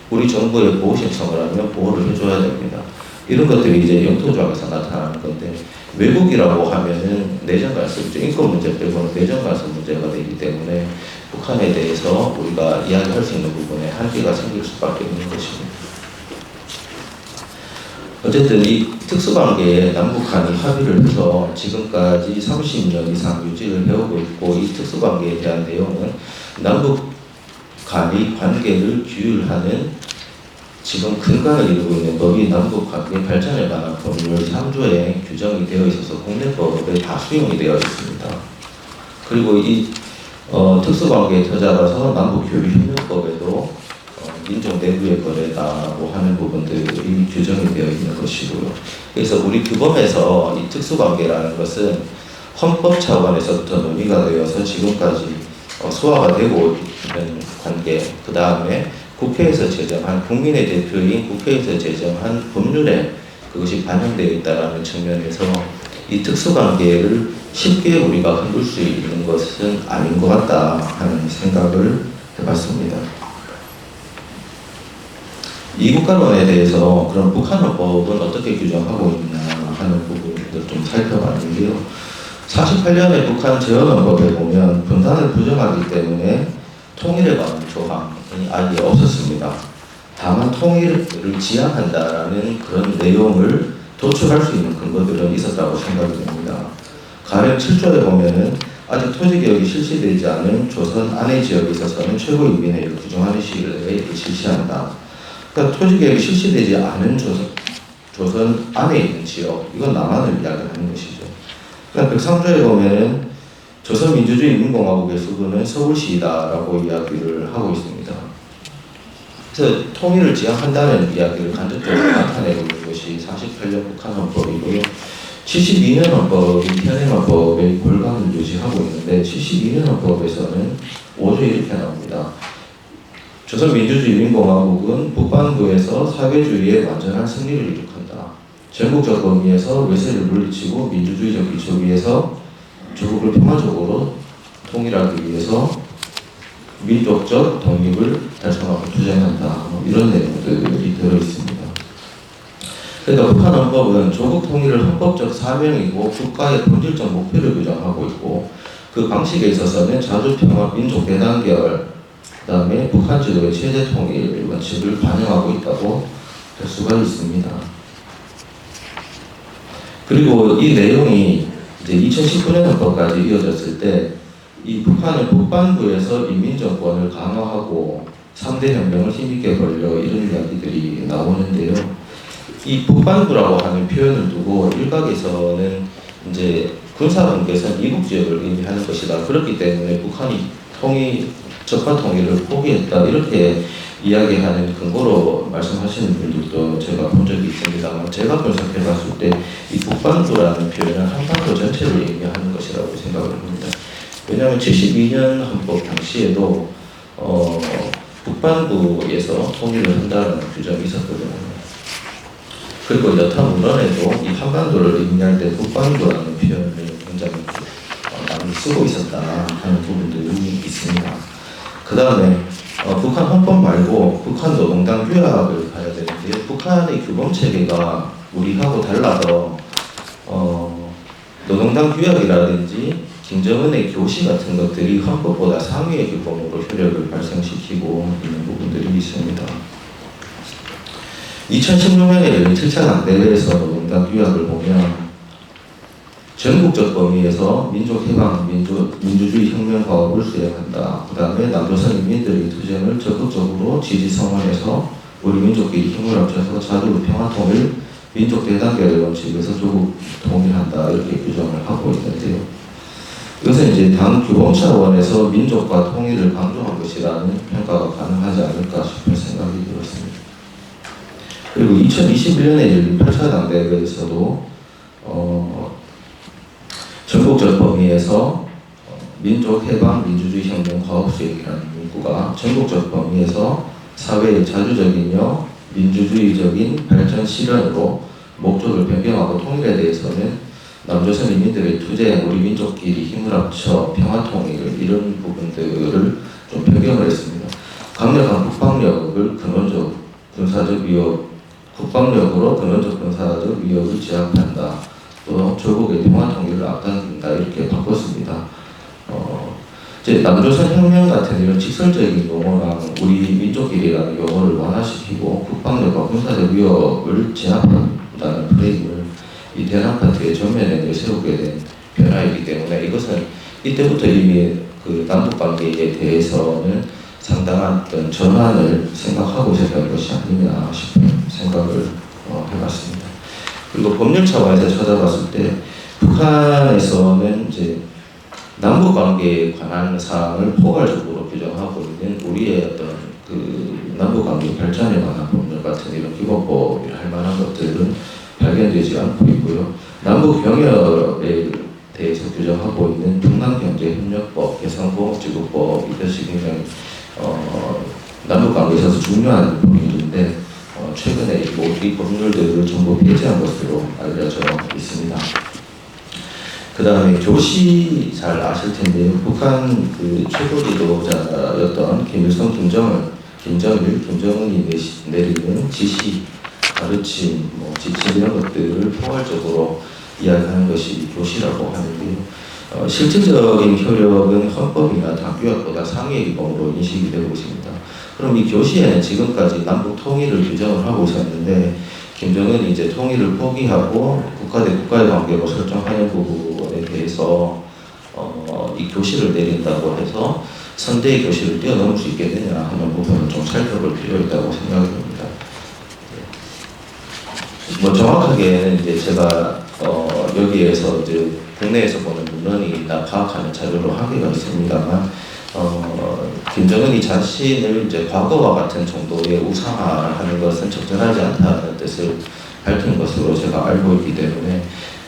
우리 정부에 보호 신청을 하면 보호를 해줘야 됩니다. 이런 것들이 이제 영토조약에서 나타나는 건데, 외국이라고 하면은 내정 간섭, 인권 문제 빼고는 내정 간섭 문제가 되기 때문에 북한에 대해서 우리가 이야기할 수 있는 부분에 한계가 생길 수밖에 없는 것입니다. 어쨌든 이 특수관계에 남북한이 합의를 해서 지금까지 30년 이상 유지를 해오고 있고, 이 특수관계에 대한 내용은 남북간의 관계를 규율하는 지금 근간을 이루고 있는 법이 남북관계 발전에 관한 법률 3조에 규정이 되어 있어서 국내법에 다 수용이 되어 있습니다. 그리고 이 특수관계에 터져서 남북교류협력법에도 민족 내부의 거래다고 하는 부분들이 규정이 되어 있는 것이고요. 그래서 우리 규범에서 이 특수관계라는 것은 헌법 차원에서부터 논의가 되어서 지금까지 소화가 되고 있는 관계, 그 다음에 국회에서 제정한, 국민의 대표인 국회에서 제정한 법률에 그것이 반영되어 있다는 측면에서 이 특수관계를 쉽게 우리가 흔들 수 있는 것은 아닌 것 같다 하는 생각을 해봤습니다. 이국가론에 대해서 그럼 북한헌법은 어떻게 규정하고 있나 하는 부분을 좀 살펴봤는데요. 48년에 북한 제헌헌법에 보면 분단을 부정하기 때문에 통일에 관한 조항이 아예 없었습니다. 다만 통일을 지향한다라는 그런 내용을 도출할 수 있는 근거들은 있었다고 생각이 됩니다. 가령 7조에 보면은 아직 토지개혁이 실시되지 않은 조선 안해 지역에 있어서는 최고인민회의를 규정하는 시기를 내에 실시한다. 그러니까 토지개혁이 실시되지 않은 조선 안에 있는 지역, 이건 남한을 이야기하는 것이죠. 그러니까 103조에 보면은 조선민주주의인민공화국의 수도는 서울시이다라고 이야기를 하고 있습니다. 그래서 통일을 지향한다는 이야기를 간접적으로 나타내고 있는 것이 48년 북한헌법이고요. 72년 헌법이 현행헌법의 골강을 유지하고 있는데 72년 헌법에서는 5조에 이렇게 나옵니다. 조선민주주의인민공화국은 북반구에서 사회주의의 완전한 승리를 이룩한다. 전국적 범위에서 외세를 물리치고 민주주의적 기초 위에서 조국을 평화적으로 통일하기 위해서 민족적 독립을 달성하고 투쟁한다. 이런 내용들이 들어있습니다. 그러니까 북한헌법은 조국 통일을 헌법적 사명이고 국가의 본질적 목표를 규정하고 있고, 그 방식에 있어서는 자주평화, 민족 대단결, 그 다음에 북한 지도의 체제 통일 원칙을 반영하고 있다고 할 수가 있습니다. 그리고 이 내용이 이제 2019년 헌법까지 이어졌을 때 이 북한은 북반구에서 인민정권을 강화하고 3대 혁명을 힘있게 벌려 이런 이야기들이 나오는데요. 이 북반구라고 하는 표현을 두고 일각에서는 이제 군사관계선 이국지역을 의미하는 것이다. 그렇기 때문에 북한이 적화 통일을 포기했다. 이렇게 이야기하는 근거로 말씀하시는 분들도 제가 본 적이 있습니다만, 제가 분석해 봤을 때 이 북반구라는 표현은 한반도 전체를 의미하는 것이라고 생각을 합니다. 왜냐하면 72년 헌법 당시에도 북반구에서 통일을 한다는 규정이 있었거든요. 그리고 여타 문헌에도 이 한반도를 의미할 때 북반구라는 표현을 굉장히 많이 쓰고 있었다 하는 부분들이 있습니다. 그 다음에 북한 헌법 말고 북한 노동당 규약을 봐야 되는데요. 북한의 규범 체계가 우리하고 달라서 노동당 규약이라든지 김정은의 교시 같은 것들이 헌법보다 상위의 규범으로 효력을 발생시키고 있는 부분들이 있습니다. 2016년에 열린 7차 당대회에서 노동당 규약을 보면 전국적 범위에서 민족해방, 민주주의 혁명 과업을 수행한다. 그 다음에 남조선 인민들의 투쟁을 적극적으로 지지 성원해서 우리 민족끼리 힘을 합쳐서 자주 평화통일, 민족 대단결의 원칙에서 조국 통일한다. 이렇게 규정을 하고 있는데요. 이것은 이제 당 규범 차원에서 민족과 통일을 강조한 것이라는 평가가 가능하지 않을까 싶은 생각이 들었습니다. 그리고 2021년에 열린 8차 당대회에서도 전국적 범위에서 민족 해방, 민주주의 혁명 과업 수행이라는 문구가 전국적 범위에서 사회의 자주적이며 민주주의적인 발전 실현으로 목적을 변경하고 통일에 대해서는 남조선 인민들의 투쟁, 우리 민족끼리 힘을 합쳐 평화통일 이런 부분들을 좀 변경을 했습니다. 강력한 국방력을 근원적 군사적 위협 국방력으로 근원적 군사적 위협을 제압한다. 또 조국의 평화 통일을 앞당긴다. 이렇게 바꿨습니다. 이제 남조선 혁명 같은 이런 직설적인 용어랑 우리 민족끼리라는 용어를 완화시키고 국방력과 군사적 위협을 제압한다는 프레임을 이 대남 파트의 전면에 내세우게 된 변화이기 때문에 이것은 이때부터 이미 그 남북 관계에 대해서는 상당한 어떤 전환을 생각하고 있었던 것이 아니냐 싶은 생각을 해봤습니다. 그리고 법률 차원에서 찾아봤을 때 북한에서는 이제 남북 관계에 관한 사항을 포괄적으로 규정하고 있는 우리의 어떤 그 남북 관계 발전에 관한 법률 같은 이런 기본법이라 할 만한 것들은 발견되지 않고 있고요. 남북 병역에 대해서 규정하고 있는 북남경제협력법, 개성공업지구법 이것이 굉장히 남북 관계에 있어서 중요한 법률인데 최근에 이 법률들을 전부 폐지한 것으로 알려져 있습니다. 그 다음에 교시 잘 아실 텐데요. 북한 그 최고 지도자였던 김일성, 김정은이 내리는 지시, 가르침, 지침 이런 것들을 포괄적으로 이야기하는 것이 교시라고 하는데요. 실질적인 효력은 헌법이나 당규약보다 상위의 기본으로 인식이 되고 있습니다. 그럼 이 교시에는 지금까지 남북 통일을 규정을 하고 있었는데 김정은이 이제 통일을 포기하고 국가 대 국가의 관계로 설정하는 부분에 대해서 이 교시를 내린다고 해서 선대의 교시를 뛰어넘을 수 있겠느냐 하는 부분을 좀 살펴볼 필요가 있다고 생각이 듭니다. 정확하게는 이제 제가 여기에서 이제 국내에서 보는 문헌이나 파악하는 자료로 한계가 있습니다만 김정은이 자신을 이제 과거와 같은 정도의 우상화하는 것은 적절하지 않다는 뜻을 밝힌 것으로 제가 알고 있기 때문에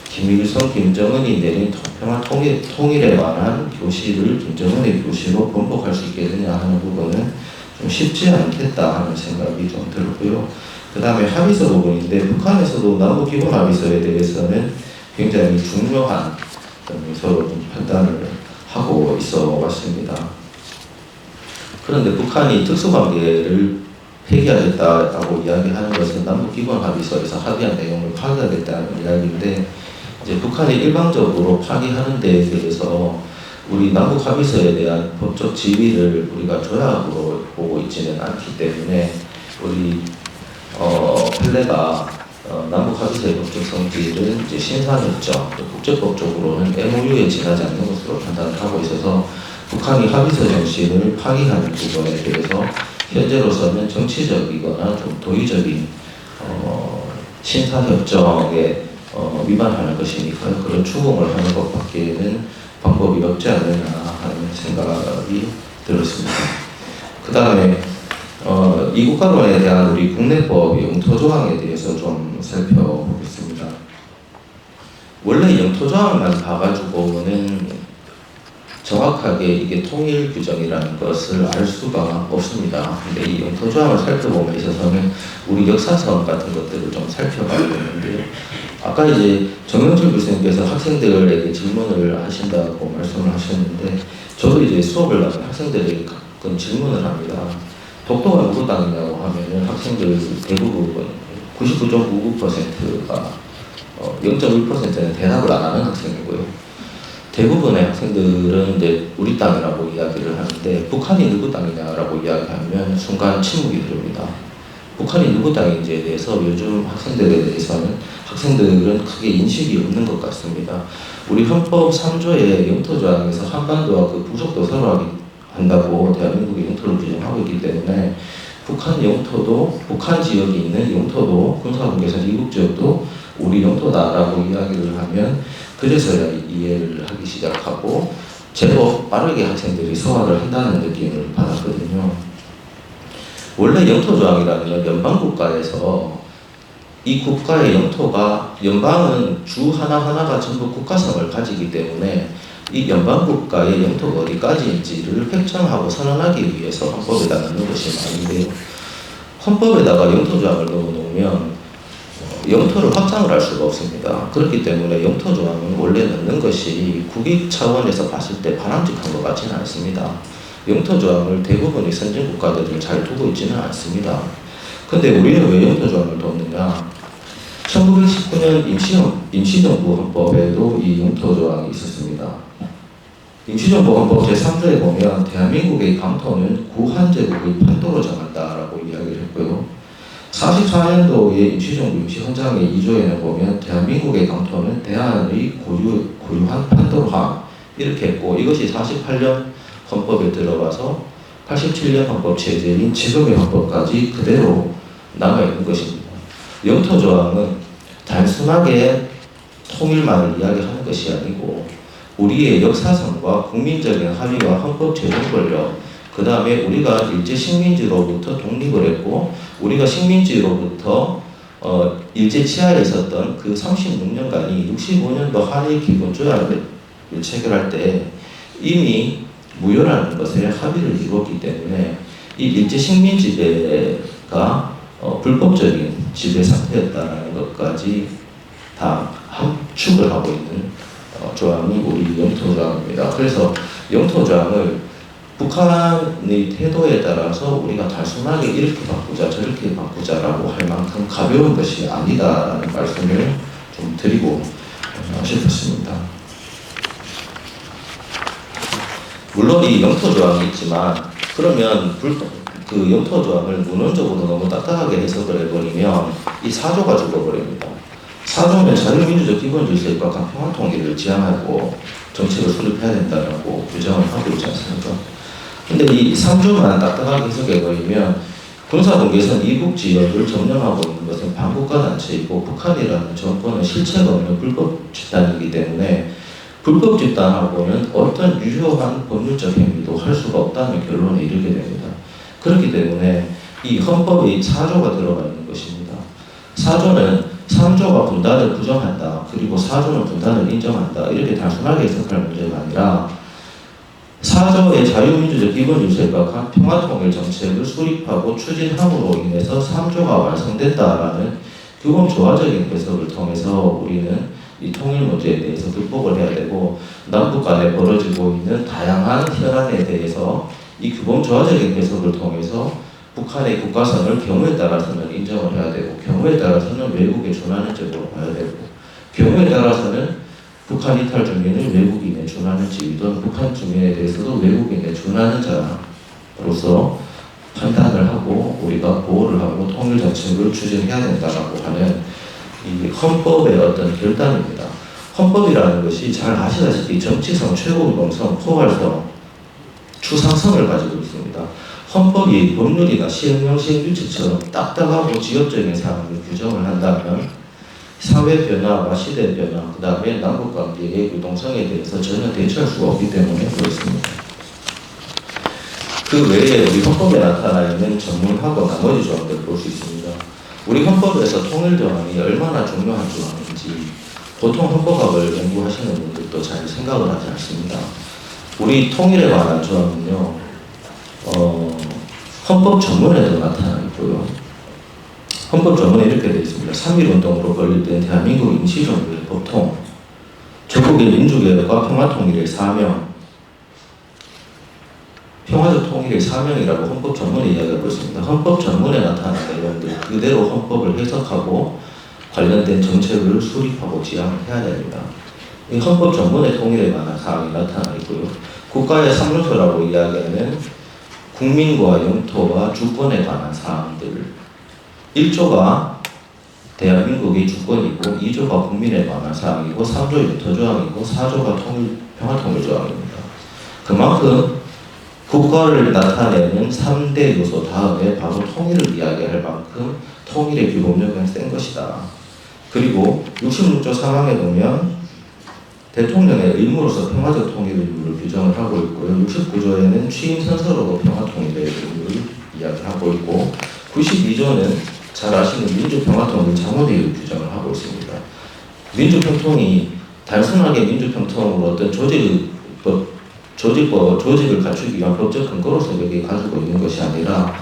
김일성, 김정은이 내린 평화 통일에 관한 교시를 김정은의 교시로 번복할 수 있겠느냐 하는 부분은 좀 쉽지 않겠다 하는 생각이 좀 들고요. 그 다음에 합의서 부분인데 북한에서도 남북 기본 합의서에 대해서는 굉장히 중요한 서로 판단을 하고 있어 왔습니다. 그런데 북한이 특수관계를 폐기하겠다고 이야기하는 것은 남북 기본 합의서에서 합의한 내용을 파기하겠다는 이야기인데 이제 북한이 일방적으로 파기하는 데에 대해서 우리 남북 합의서에 대한 법적 지위를 우리가 조약으로 보고 있지는 않기 때문에 우리 판례가 남북 합의서의 법적 성질은 이제 신사협정, 국제법적으로는 MOU에 지나지 않는 것으로 판단을 하고 있어서 북한이 합의서 정신을 파기하는 부분에 대해서 현재로서는 정치적이거나 좀 도의적인 신사협정에 위반하는 것이니까요. 그런 추궁을 하는 것밖에는 방법이 없지 않느냐 하는 생각이 들었습니다. 그 다음에 이 국가론에 대한 우리 국내법 영토조항에 대해서 좀 살펴보겠습니다. 원래 영토조항만 봐가지고는 정확하게 이게 통일 규정이라는 것을 알 수가 없습니다. 근데 이 영토조항을 살펴보면 있어서는 우리 역사성 같은 것들을 좀 살펴봐야 되는데요. 아까 이제 정영철 교수님께서 학생들에게 질문을 하신다고 말씀을 하셨는데 저도 이제 수업을 나가면 학생들에게 가끔 질문을 합니다. 독도가 누구 땅이냐고 하면은 학생들 대부분 99.99%가 0.1%는 대답을 안 하는 학생이고요. 대부분의 학생들은 이제 우리 땅이라고 이야기를 하는데 북한이 누구 땅이냐라고 이야기하면 순간 침묵이 들립니다. 북한이 누구 땅인지에 대해서 요즘 학생들에 대해서는 학생들은 크게 인식이 없는 것 같습니다. 우리 헌법 3조의 영토조항에서 한반도와 그 부속도 서로 한다고 대한민국의 영토를 규정하고 있기 때문에 북한 영토도 북한 지역이 있는 영토도 군사국에서 이국 지역도 우리 영토다라고 이야기를 하면 그래서야 이해를 하기 시작하고 제법 빠르게 학생들이 소화를 한다는 느낌을 받았거든요. 원래 영토조항이라는 건 연방국가에서 이 국가의 영토가 연방은 주 하나하나가 전부 국가성을 가지기 때문에 이 연방국가의 영토가 어디까지인지를 획정하고 선언하기 위해서 헌법에다 넣는 것이 많은데요. 헌법에다가 영토조항을 넣어놓으면 영토를 확장을 할 수가 없습니다. 그렇기 때문에 영토조항은 원래 넣는 것이 국익 차원에서 봤을 때 바람직한 것 같지는 않습니다. 영토조항을 대부분의 선진국가들은 잘 두고 있지는 않습니다. 근데 우리는 왜 영토조항을 뒀느냐? 1919년 임시정부 헌법에도 이 영토조항이 있었습니다. 임시정부 헌법 제3조에 보면 대한민국의 강토는 구한제국의 판도로 정한다라고 이야기를 했고요. 44년도의 임시정부 임시헌장의 2조에는 보면 대한민국의 강토는 대한의 고유한 판도로 함 이렇게 했고, 이것이 48년 헌법에 들어가서 87년 헌법 체제인 지금의 헌법까지 그대로 남아있는 것입니다. 영토조항은 단순하게 통일만을 이야기하는 것이 아니고 우리의 역사성과 국민적인 합의와 헌법 제정 권력, 그 다음에 우리가 일제 식민지로부터 독립을 했고 우리가 식민지로부터 일제 치하에 있었던 그 36년간이 65년도 한일 기본 조약을 체결할 때 이미 무효라는 것에 합의를 이뤘기 때문에 이 일제 식민지배가 불법적인 지배 상태였다는 것까지 다 함축을 하고 있는 조항이 우리 영토조항입니다. 그래서 영토조항을 북한의 태도에 따라서 우리가 단순하게 이렇게 바꾸자 저렇게 바꾸자라고 할 만큼 가벼운 것이 아니다라는 말씀을 좀 드리고 싶었습니다. 물론 이 영토조항이 있지만 그러면 그 영토조항을 문헌적으로 너무 딱딱하게 해석을 해버리면 이 4조가 죽어버립니다. 4조는 자유민주적 기본질서에 박한 평화통일을 지향하고 정책을 수립해야 된다고 규정을 하고 있지 않습니까? 근데 이 3조만 딱딱하게 해석해버리면 군사분계선 이북 지역을 점령하고 있는 것은 반국가 단체이고 북한이라는 정권은 실체가 없는 불법 집단이기 때문에 불법 집단하고는 어떤 유효한 법률적 행위도 할 수가 없다는 결론에 이르게 됩니다. 그렇기 때문에 이 헌법에 4조가 들어가 있는 것입니다. 4조는 3조가 분단을 부정한다, 그리고 4조는 분단을 인정한다, 이렇게 단순하게 해석할 문제가 아니라 4조의 자유민주적 기본질서에 박한 평화통일 정책을 수립하고 추진함으로 인해서 3조가 완성된다라는 기본 조화적인 해석을 통해서 우리는 이 통일 문제에 대해서 극복을 해야 되고, 남북 간에 벌어지고 있는 다양한 현안에 대해서 이 규범 조화적인 해석을 통해서 북한의 국가선을 경우에 따라서는 인정을 해야 되고, 경우에 따라서는 외국에 준하는 쪽으로 봐야 되고, 경우에 따라서는 북한 이탈 주민을 외국인에 준하는 지위든 북한 주민에 대해서도 외국인에 준하는 자로서 판단을 하고 우리가 보호를 하고 통일 정책을 추진해야 된다라고 하는 이 헌법의 어떤 결단입니다. 헌법이라는 것이 잘 아시다시피 정치성, 최고위공성, 포괄성, 추상성을 가지고 있습니다. 헌법이 법률이나 시행령, 시행규칙처럼 딱딱하고 지역적인 사항을 규정을 한다면 사회 변화와 시대 변화, 그 다음에 남북관계의 유동성에 대해서 전혀 대처할 수가 없기 때문에 그렇습니다. 그 외에 우리 헌법에 나타나 있는 전문하고 나머지 조항들을 볼 수 있습니다. 우리 헌법에서 통일조항이 얼마나 중요한 조항인지 보통 헌법학을 연구하시는 분들도 잘 생각을 하지 않습니다. 우리 통일에 관한 조항은요, 헌법 전문에도 나타나 있고요. 헌법 전문에 이렇게 되어 있습니다. 3.1운동으로 건립된 대한민국 임시정부의 법통, 전국의 민주개혁과 평화통일의 사명, 평화적 통일의 사명이라고 헌법 전문에 이야기하고 있습니다. 헌법 전문에 나타난 내용들 그대로 헌법을 해석하고 관련된 정책을 수립하고 지향해야 됩니다. 이 헌법 전문의 통일에 관한 사항이 나타나 있고요. 국가의 3요소라고 이야기하는 국민과 영토와 주권에 관한 사항들, 1조가 대한민국의 주권이고 2조가 국민에 관한 사항이고 3조 영토조항이고 4조가 평화통일조항입니다. 그만큼 국가를 나타내는 3대 요소 다음에 바로 통일을 이야기할 만큼 통일의 규범력은 센 것이다. 그리고 66조 3항에 보면 대통령의 의무로서 평화적 통일의 의무를 규정을 하고 있고요. 69조에는 취임 선서로도 평화통일의 의무를 이야기하고 있고, 92조는 잘 아시는 민주평화통일 자문회의를 규정을 하고 있습니다. 민주평통이 단순하게 민주평통으로 어떤 조직을 갖추기 위한 법적 근거로서 여기 가지고 있는 것이 아니라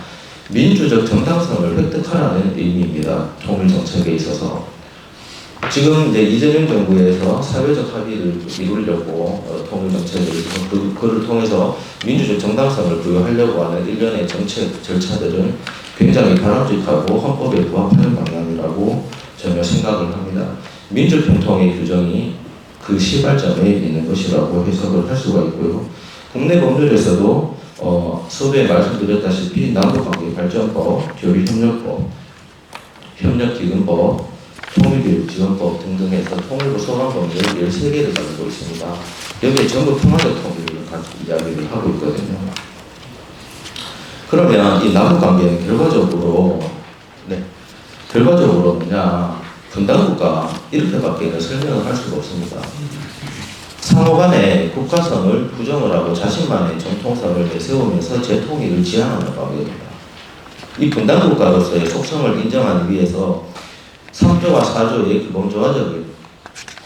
민주적 정당성을 획득하라는 의미입니다. 통일 정책에 있어서. 지금 이제 이재명 정부에서 사회적 합의를 이루려고 통일 정책을 있어서 그 그를 통해서 민주적 정당성을 부여하려고 하는 일련의 정책 절차들은 굉장히 바람직하고 헌법에 부합하는 방향이라고 저는 생각을 합니다. 민주평통의 규정이 그 시발점에 있는 것이라고 해석을 할 수가 있고요. 국내 법률에서도 서두에 말씀드렸다시피 남북관계발전법, 교류협력법, 협력기금법, 통일교육지원법 등등에서 통일부 소관법률 13개를 가지고 있습니다. 여기에 전부 평화적 통일을 가지고 이야기를 하고 있거든요. 그러면 이 남북관계는 결과적으로 그냥 분단국가 이렇게밖에 설명을 할 수가 없습니다. 상호간에 국가성을 부정을 하고 자신만의 정통성을 내세우면서 재통일을 지향하는 관계입니다. 이 분단국가로서의 속성을 인정하기 위해서 3조와 4조의 기본조화적을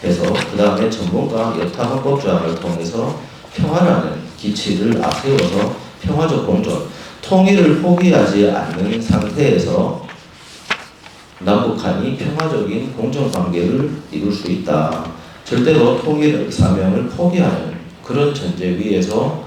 해서 그 다음에 전문가 여타 헌법조항을 통해서 평화라는 기치를 앞세워서 평화적 공존, 통일을 포기하지 않는 상태에서 남북한이 평화적인 공존관계를 이룰 수 있다. 절대로 통일 사명을 포기하는 그런 전제 위에서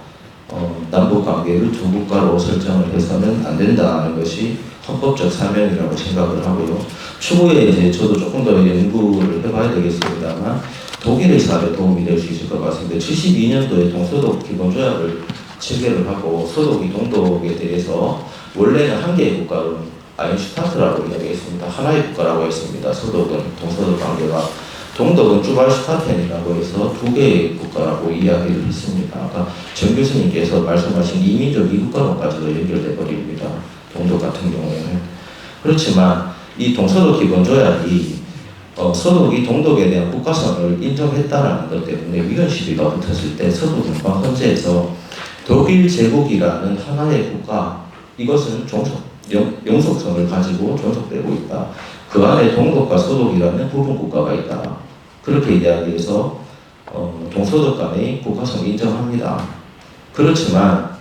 남북관계를 두 국가로 설정을 해서는 안 된다는 것이 헌법적 사명이라고 생각을 하고요. 추후에 이제 저도 조금 더 연구를 해봐야 되겠습니다만 독일의 사례 도움이 될 수 있을 것 같습니다. 72년도에 동서독 기본조약을 체결을 하고 서독이 동독에 대해서 원래는 한 개의 국가로 아인슈타트라고 이야기했습니다. 하나의 국가라고 했습니다. 서독은 동서독 관계가, 동독은 쭈발슈타텐이라고 해서 두 개의 국가라고 이야기를 했습니다. 아까 정 교수님께서 말씀하신 이민족 이국가론까지도 연결돼 버립니다. 동독 같은 경우에는. 그렇지만 이 동서독 기본조약이 서독이 동독에 대한 국가성을 인정했다는 것 때문에 위헌 시비가 붙었을 때 서독 연방헌재에서 독일 제국이라는 하나의 국가, 이것은 영속성을 가지고 존속되고 있다. 그 안에 동독과 서독이라는 부분 국가가 있다. 그렇게 이야기해서 동서독 간의 국가성을 인정합니다. 그렇지만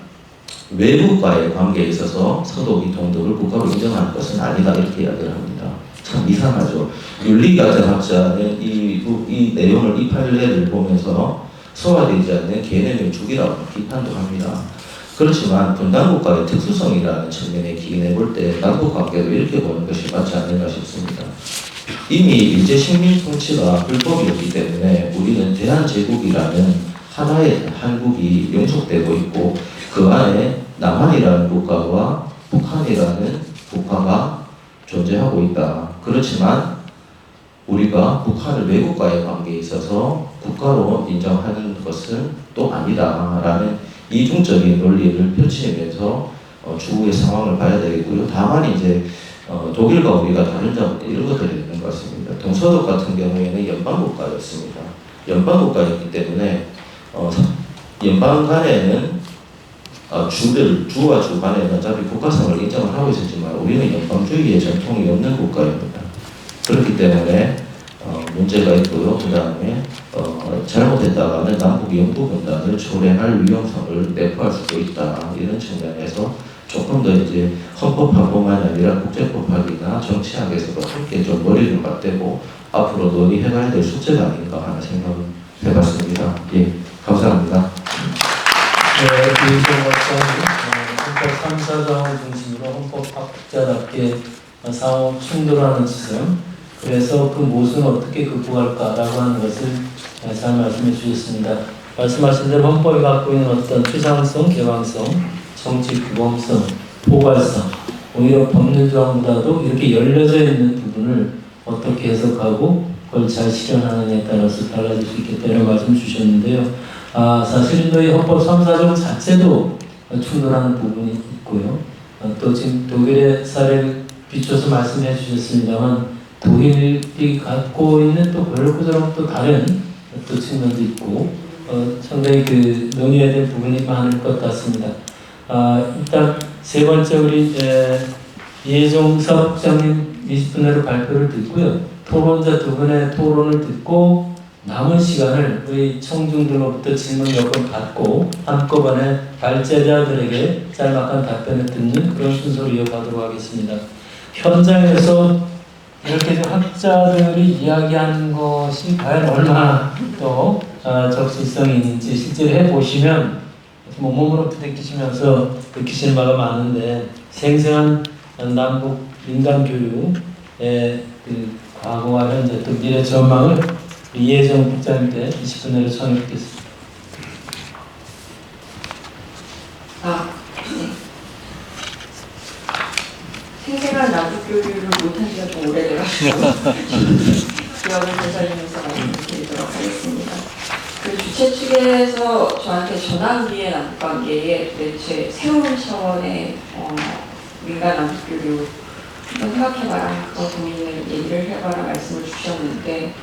외국과의 관계에 있어서 서독이 동독을 국가로 인정하는 것은 아니다. 이렇게 이야기를 합니다. 참 이상하죠. 윤리 같은 학자는 이 내용을, 이 판례를 보면서 소화되지 않는 개념의 죽이라고 비판도 합니다. 그렇지만 분단국가의 특수성이라는 측면에 기인해 볼 때 남북관계도 이렇게 보는 것이 맞지 않는가 싶습니다. 이미 일제 식민 통치가 불법이었기 때문에 우리는 대한제국이라는 하나의 한국이 영속되고 있고 그 안에 남한이라는 국가와 북한이라는 국가가 존재하고 있다. 그렇지만 우리가 북한을 외국과의 관계에 있어서 국가로 인정하는 것은 또 아니다라는 이중적인 논리를 펼치면서 추후의 상황을 봐야 되겠고요. 다만 이제 독일과 우리가 다른 점 이런 것들이 있는 것 같습니다. 동서독 같은 경우에는 연방국가였습니다. 연방국가였기 때문에 연방 간에는 주와 주 간에는 어차피 국가성을 인정을 하고 있었지만 우리는 연방주의의 전통이 없는 국가입니다. 그렇기 때문에 문제가 있고요. 그 다음에 잘못했다가는 남북 영부분단을 초래할 위험성을 내포할 수도 있다. 이런 측면에서 조금 더 이제 헌법학뿐만 아니라 국제법학이나 정치학에서도 함께 좀 머리를 맞대고 앞으로 논의해가야 될 숙제가 아닌가 하는 생각을 해봤습니다. 예, 감사합니다. 네, 헌법 3, 4장을 중심으로 헌법학자답게 상호 충돌하는 지점, 그래서 그 모순을 어떻게 극복할까라고 하는 것을 잘 말씀해 주셨습니다. 말씀하신 대로 헌법이 갖고 있는 어떤 추상성, 개방성, 정치 규범성, 포괄성, 오히려 법률조항보다도 이렇게 열려져 있는 부분을 어떻게 해석하고 그걸 잘 실현하느냐에 따라서 달라질 수 있겠다 이런 말씀 주셨는데요. 사실은 이 헌법 3, 4조 자체도 충돌하는 부분이 있고요. 또 지금 독일의 사례를 비춰서 말씀해 주셨습니다만 독일이 갖고 있는 또 그럴거저럴 또 다른 또 측면도 있고 상당히 그 논의해야 될 부분이 많을 것 같습니다. 일단 세 번째 우리 이혜종 사업장님 20분 내로 발표를 듣고요. 토론자 두 분의 토론을 듣고 남은 시간을 우리 청중들로부터 질문 몇 번 받고 한꺼번에 발제자들에게 짤막한 답변을 듣는 그런 순서로 이어가도록 하겠습니다. 현장에서 이렇게 좀 학자들이 이야기하는 것이 과연 얼마나 또 적실성이 있는지 실제로 해보시면 몸으로 느끼시면서 느끼시는 바가 많은데 생생한 남북 민간 교육의 그 과거와 현재 또 미래 전망을 우리 이혜정 국장님께 20분 내로 청해 듣겠습니다. 네. 생생한 남북 교육을 못한 지가 좀 오래돼가지고 기억을 되살리면서 말씀드리도록 하겠습니다. 그 주최 측에서 저한테 전환기의 남북관계에 도대체 새로운 차원의 민간 남북 교육 한번 생각해봐라, 그거 고민을 얘기를 해봐라 말씀을 주셨는데,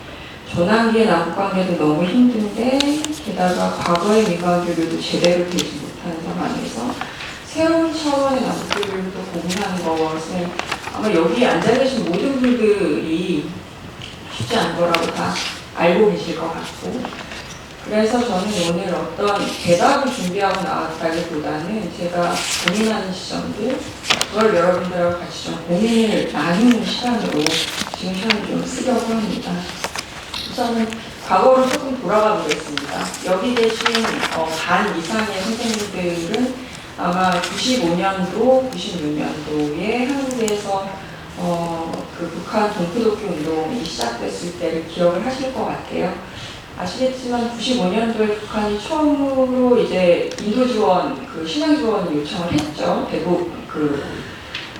전환기의 남북관계도 너무 힘든데 게다가 과거의 민간 교육도 제대로 되지 못하는 상황에서 새로운 차원의 남북 교육도 고민하는 것은 아마 여기 앉아계신 모든 분들이 쉽지 않은 거라고 다 알고 계실 것 같고, 그래서 저는 오늘 어떤 대답을 준비하고 나왔다기보다는 제가 고민하는 시점들, 그걸 여러분들하고 같이 좀 고민을 나누는 시간으로 지금 시간을 좀 쓰려고 합니다. 우선은 과거로 조금 돌아가 보겠습니다. 여기 계신 반 이상의 선생님들은 아마 95년도, 96년도에 한국에서 그 북한 동포독교 운동이 시작됐을 때를 기억을 하실 것 같아요. 아시겠지만 95년도에 북한이 처음으로 이제 인도 지원, 그 신앙 지원을 요청을 했죠. 대북 그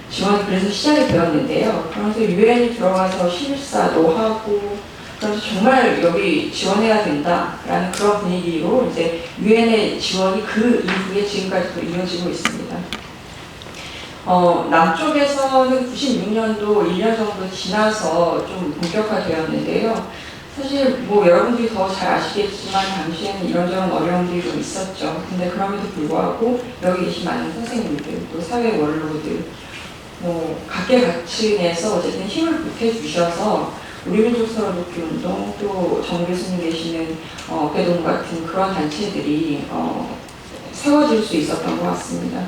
지원이 그래서 시작이 되었는데요. 그러면서 유엔이 들어가서 실사도 하고, 그래서 정말 여기 지원해야 된다라는 그런 분위기로 이제 유엔의 지원이 그 이후에 지금까지도 이어지고 있습니다. 남쪽에서는 96년도 1년 정도 지나서 좀 본격화되었는데요. 사실 뭐 여러분들이 더 잘 아시겠지만 당시에는 이런저런 어려움들이 좀 있었죠. 근데 그럼에도 불구하고 여기 계신 많은 선생님들, 또 사회 원로들, 뭐 각계각층에서 어쨌든 힘을 보태주셔서 우리민족 서로독교 운동, 또 정 교수님 계시는 어깨동 같은 그런 단체들이 세워질 수 있었던 것 같습니다.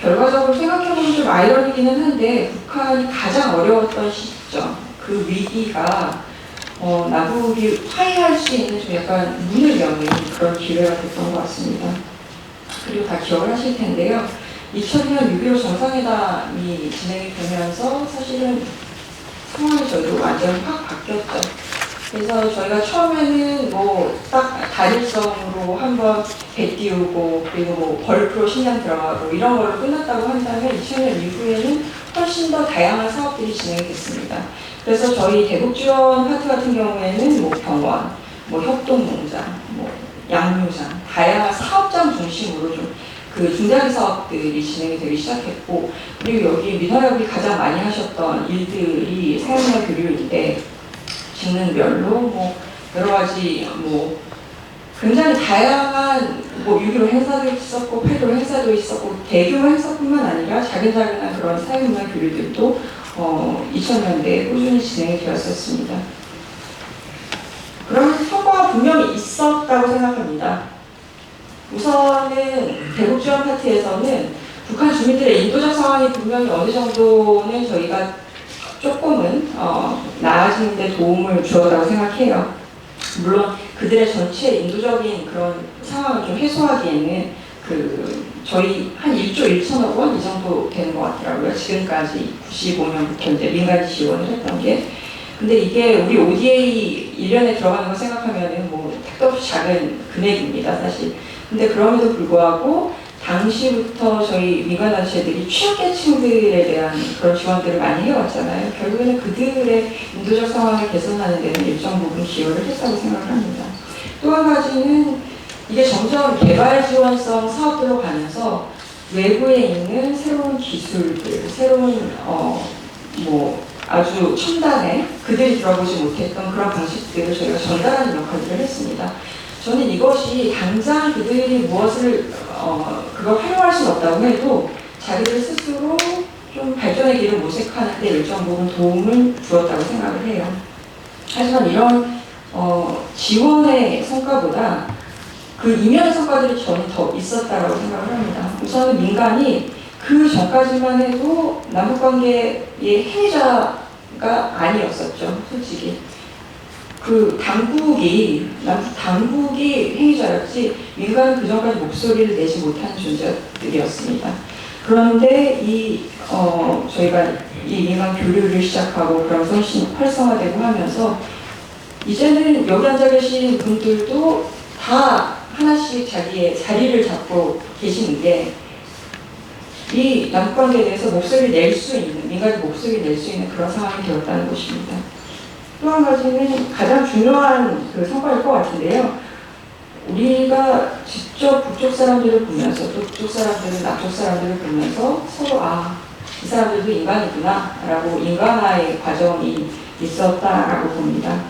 결과적으로 생각해보면 좀 아이러니기는 한데, 북한이 가장 어려웠던 시점, 그 위기가 남북이 화해할 수 있는 좀 약간 문을 여는 그런 기회가 됐던 것 같습니다. 그리고 다 기억을 하실 텐데요. 2000년 6.15 정상회담이 진행이 되면서 사실은 상황이 저희도 완전히 확 바뀌었죠. 그래서 저희가 처음에는 뭐 딱 단일성으로 한번 배 띄우고, 그리고 뭐 벌프로 식량 들어가고 이런 걸로 끝났다고 한다면 2000년 이후에는 훨씬 더 다양한 사업들이 진행이 됐습니다. 그래서 저희 대북지원 파트 같은 경우에는 뭐 병원, 뭐 협동농장, 뭐 양육장, 다양한 사업장 중심으로 좀 그 중장기 사업들이 진행이 되기 시작했고, 그리고 여기 민화협이 가장 많이 하셨던 일들이 사회문화 교류인데, 직능별로 뭐 여러 가지 뭐 굉장히 다양한 뭐 6.15 행사도 있었고 8.15 행사도 있었고 대규모 행사뿐만 아니라 작은 그런 사회문화 교류들도 2000년대에 꾸준히 진행이 되었었습니다. 그런 성과가 분명히 있었다고 생각합니다. 우선은 대북지원 파트에서는 북한 주민들의 인도적 상황이 분명히 어느 정도는 저희가 조금은 나아지는 데 도움을 주었다고 생각해요. 물론 그들의 전체 인도적인 그런 상황을 좀 해소하기에는 저희 한 1조 1천억 원 이 정도 되는 것 같더라고요. 지금까지 95년부터 이제 민간 지원을 했던 게. 근데 이게 우리 ODA 1년에 들어가는 거 생각하면은 뭐 택도 없이 작은 금액입니다, 사실. 근데 그럼에도 불구하고 당시부터 저희 민간단체들이 취약계층들에 대한 그런 지원들을 많이 해왔잖아요. 결국에는 그들의 인도적 상황을 개선하는 데는 일정 부분 기여를 했다고 생각을 합니다. 또 한 가지는 이게 점점 개발 지원성 사업들로 가면서 외부에 있는 새로운 기술들, 새로운 뭐 아주 첨단의 그들이 들어보지 못했던 그런 방식들을 저희가 전달하는 역할들을 했습니다. 저는 이것이 당장 그들이 무엇을 그걸 활용할 수는 없다고 해도 자기들 스스로 좀 발전의 길을 모색하는 데 일정 부분 도움을 주었다고 생각을 해요. 하지만 이런 지원의 성과보다 그 이면의 성과들이 저는 더 있었다고 생각을 합니다. 우선은 민간이 그 전까지만 해도 남북관계의 행위자가 아니었었죠, 솔직히. 그 남북 당국이 행위자였지 민간은 그전까지 목소리를 내지 못하는 존재들이었습니다. 그런데 저희가 이 민간 교류를 시작하고 그런 훨씬 활성화되고 하면서 이제는 여기 앉아 계신 분들도 다 하나씩 자기의 자리를 잡고 계시는 게 이 남북관계에 대해서 목소리를 낼 수 있는, 민간이 목소리를 낼 수 있는 그런 상황이 되었다는 것입니다. 또 한 가지는 가장 중요한 그 성과일 것 같은데요. 우리가 직접 북쪽 사람들을 보면서 또 북쪽 사람들은 남쪽 사람들을 보면서 서로 이 사람들도 인간이구나 라고 인간화의 과정이 있었다라고 봅니다.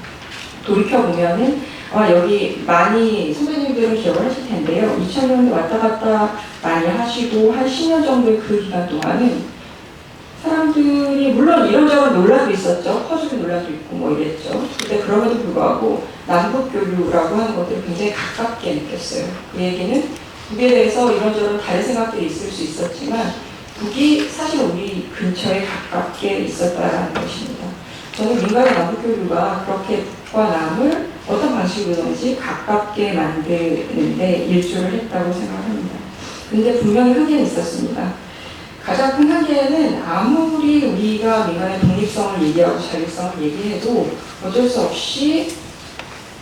돌이켜보면은 여기 많이 선배님들은 기억을 하실 텐데요. 2000년대 왔다 갔다 많이 하시고 한 10년 정도의 그 기간 동안은 사람들이 물론 이런저런 논란도 있었죠. 퍼주기 논란도 있고 뭐 이랬죠. 근데 그럼에도 불구하고 남북교류라고 하는 것들을 굉장히 가깝게 느꼈어요. 그 얘기는 북에 대해서 이런저런 다른 생각들이 있을 수 있었지만 북이 사실 우리 근처에 가깝게 있었다는 것입니다. 저는 민간의 남북교류가 그렇게 북과 남을 어떤 방식으로든지 가깝게 만드는데 일조를 했다고 생각합니다. 근데 분명히 한계는 있었습니다. 가장 큰 한계는 아무리 우리가 민간의 독립성을 얘기하고 자율성을 얘기해도 어쩔 수 없이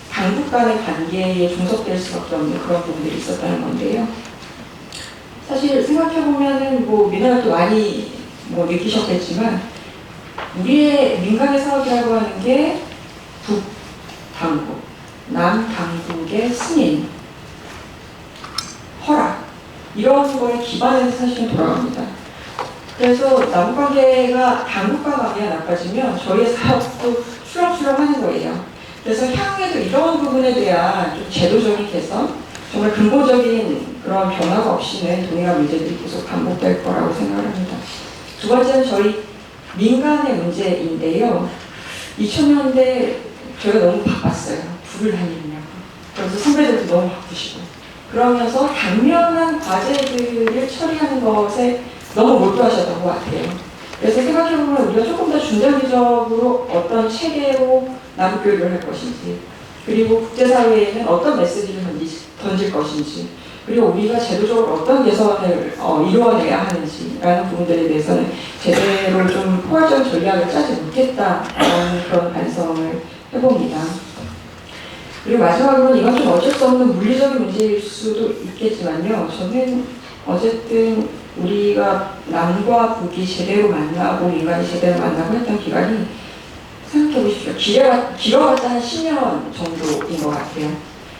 당국 간의 관계에 종속될 수밖에 없는 그런 부분들이 있었다는 건데요. 사실 생각해보면은 민원도 많이 느끼셨겠지만 우리의 민간의 사업이라고 하는 게 북 당국, 남 당국의 승인, 허락 이런 거에 기반해서 사실은 돌아갑니다. 그래서 남북관계가 당국과 관계가 나빠지면 저희의 사업도 추락추락하는 거예요. 그래서 향후에도 이런 부분에 대한 좀 제도적인 개선, 정말 근본적인 그런 변화가 없이는 동일한 문제들이 계속 반복될 거라고 생각합니다. 두 번째는 저희 민간의 문제인데요. 2000년대 저희가 너무 바빴어요. 불을 다니느냐고. 그래서 선배들도 너무 바쁘시고. 그러면서 당면한 과제들을 처리하는 것에 너무 몰두하셨던 것 같아요. 그래서 생각해보면 우리가 조금 더 중장기적으로 어떤 체계로 남북교류를 할 것인지, 그리고 국제사회에는 어떤 메시지를 던질 것인지, 그리고 우리가 제도적으로 어떤 개선을 이루어내야 하는지라는 부분들에 대해서는 제대로 좀 포괄적인 전략을 짜지 못했다라는 그런 반성을 해봅니다. 그리고 마지막으로는 이건 좀 어쩔 수 없는 물리적인 문제일 수도 있겠지만요. 저는 어쨌든 우리가 남과 북이 제대로 만나고 인간이 제대로 만나고 했던 기간이 생각해보십시오. 길어봤자 한 10년 정도인 것 같아요.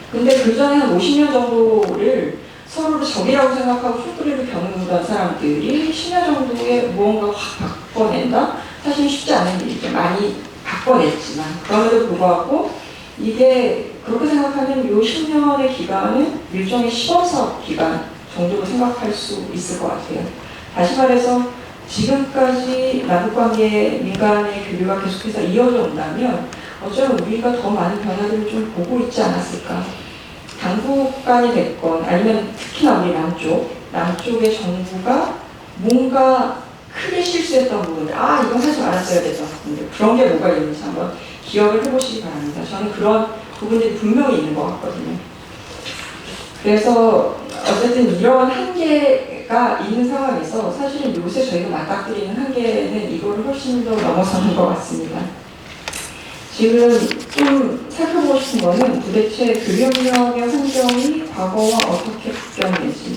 근데 그 전에 한 50년 정도를 서로를 적이라고 생각하고 촛불을 겨누던 사람들이 10년 정도에 무언가 확 바꿔낸다? 사실 쉽지 않은 일이죠. 많이 바꿔냈지만. 그럼에도 불구하고 이게 그렇게 생각하면 이 10년의 기간은 일종의 시범사업 기간 정도로 생각할 수 있을 것 같아요. 다시 말해서 지금까지 남북관계 민간의 교류가 계속해서 이어져 온다면 어쩌면 우리가 더 많은 변화들을 좀 보고 있지 않았을까. 당국 간이 됐건 아니면 특히나 우리 남쪽의 정부가 뭔가 크게 실수했던 부분들, 이건 하지 말았어야 됐던 부분들, 그런 게 뭐가 있는지 한번 기억을 해보시기 바랍니다. 저는 그런 부분들이 분명히 있는 것 같거든요. 그래서 어쨌든 이런 한계가 있는 상황에서 사실은 요새 저희가 맞닥뜨리는 한계는 이거를 훨씬 더 넘어서는 것 같습니다. 지금 좀 살펴보고 싶은 거는 도대체 교류협력의 환경이 과거와 어떻게 바뀌었는지,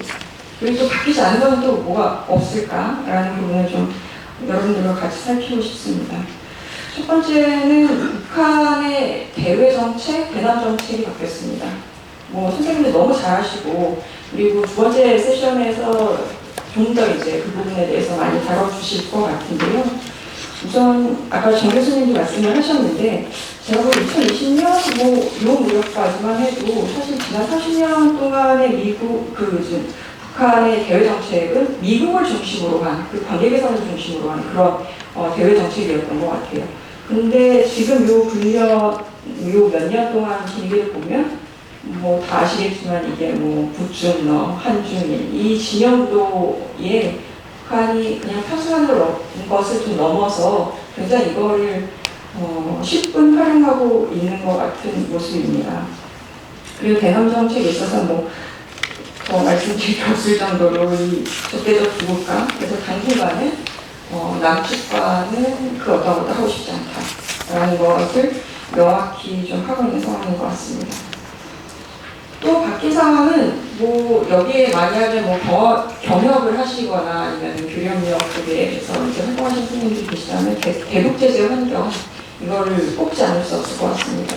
그리고 또 바뀌지 않은 건 또 뭐가 없을까라는 부분을 좀 여러분들과 같이 살피고 싶습니다. 첫 번째는 북한의 대외 정책, 대남 정책이 바뀌었습니다. 선생님들 너무 잘하시고, 그리고 두 번째 세션에서 좀 더 이제 그 부분에 대해서 많이 다뤄주실 것 같은데요. 우선 아까 정 교수님도 말씀을 하셨는데 제가 볼 2020년 요 무렵까지만 해도 사실 지난 40년 동안의 북한의 대외 정책은 미국을 중심으로 한 그 관계 개선을 중심으로 한 그런 대외 정책이었던 것 같아요. 근데 지금 요 몇 년 동안 분위기를 보면 다 아시겠지만 이게 북중러, 한중일 이 진영도에 북한이 그냥 편승하는 것을 좀 넘어서 굉장히 이거를 10분 활용하고 있는 것 같은 모습입니다. 그리고 대남 정책에 있어서 더 말씀드릴 게 없을 정도로 이 적대적 부국가, 그래서 당분간은 남측과는 그 어떤 것도 하고 싶지 않다라는 것을 명확히 좀 하고 있는 상황인 것 같습니다. 또 바뀐 상황은 여기에 만약에 경협을 하시거나 아니면 교련력 쪽에서 이제 활동하시는 분들이 계시다면 대북 제재 환경 이거를 뽑지 않을 수 없을 것 같습니다.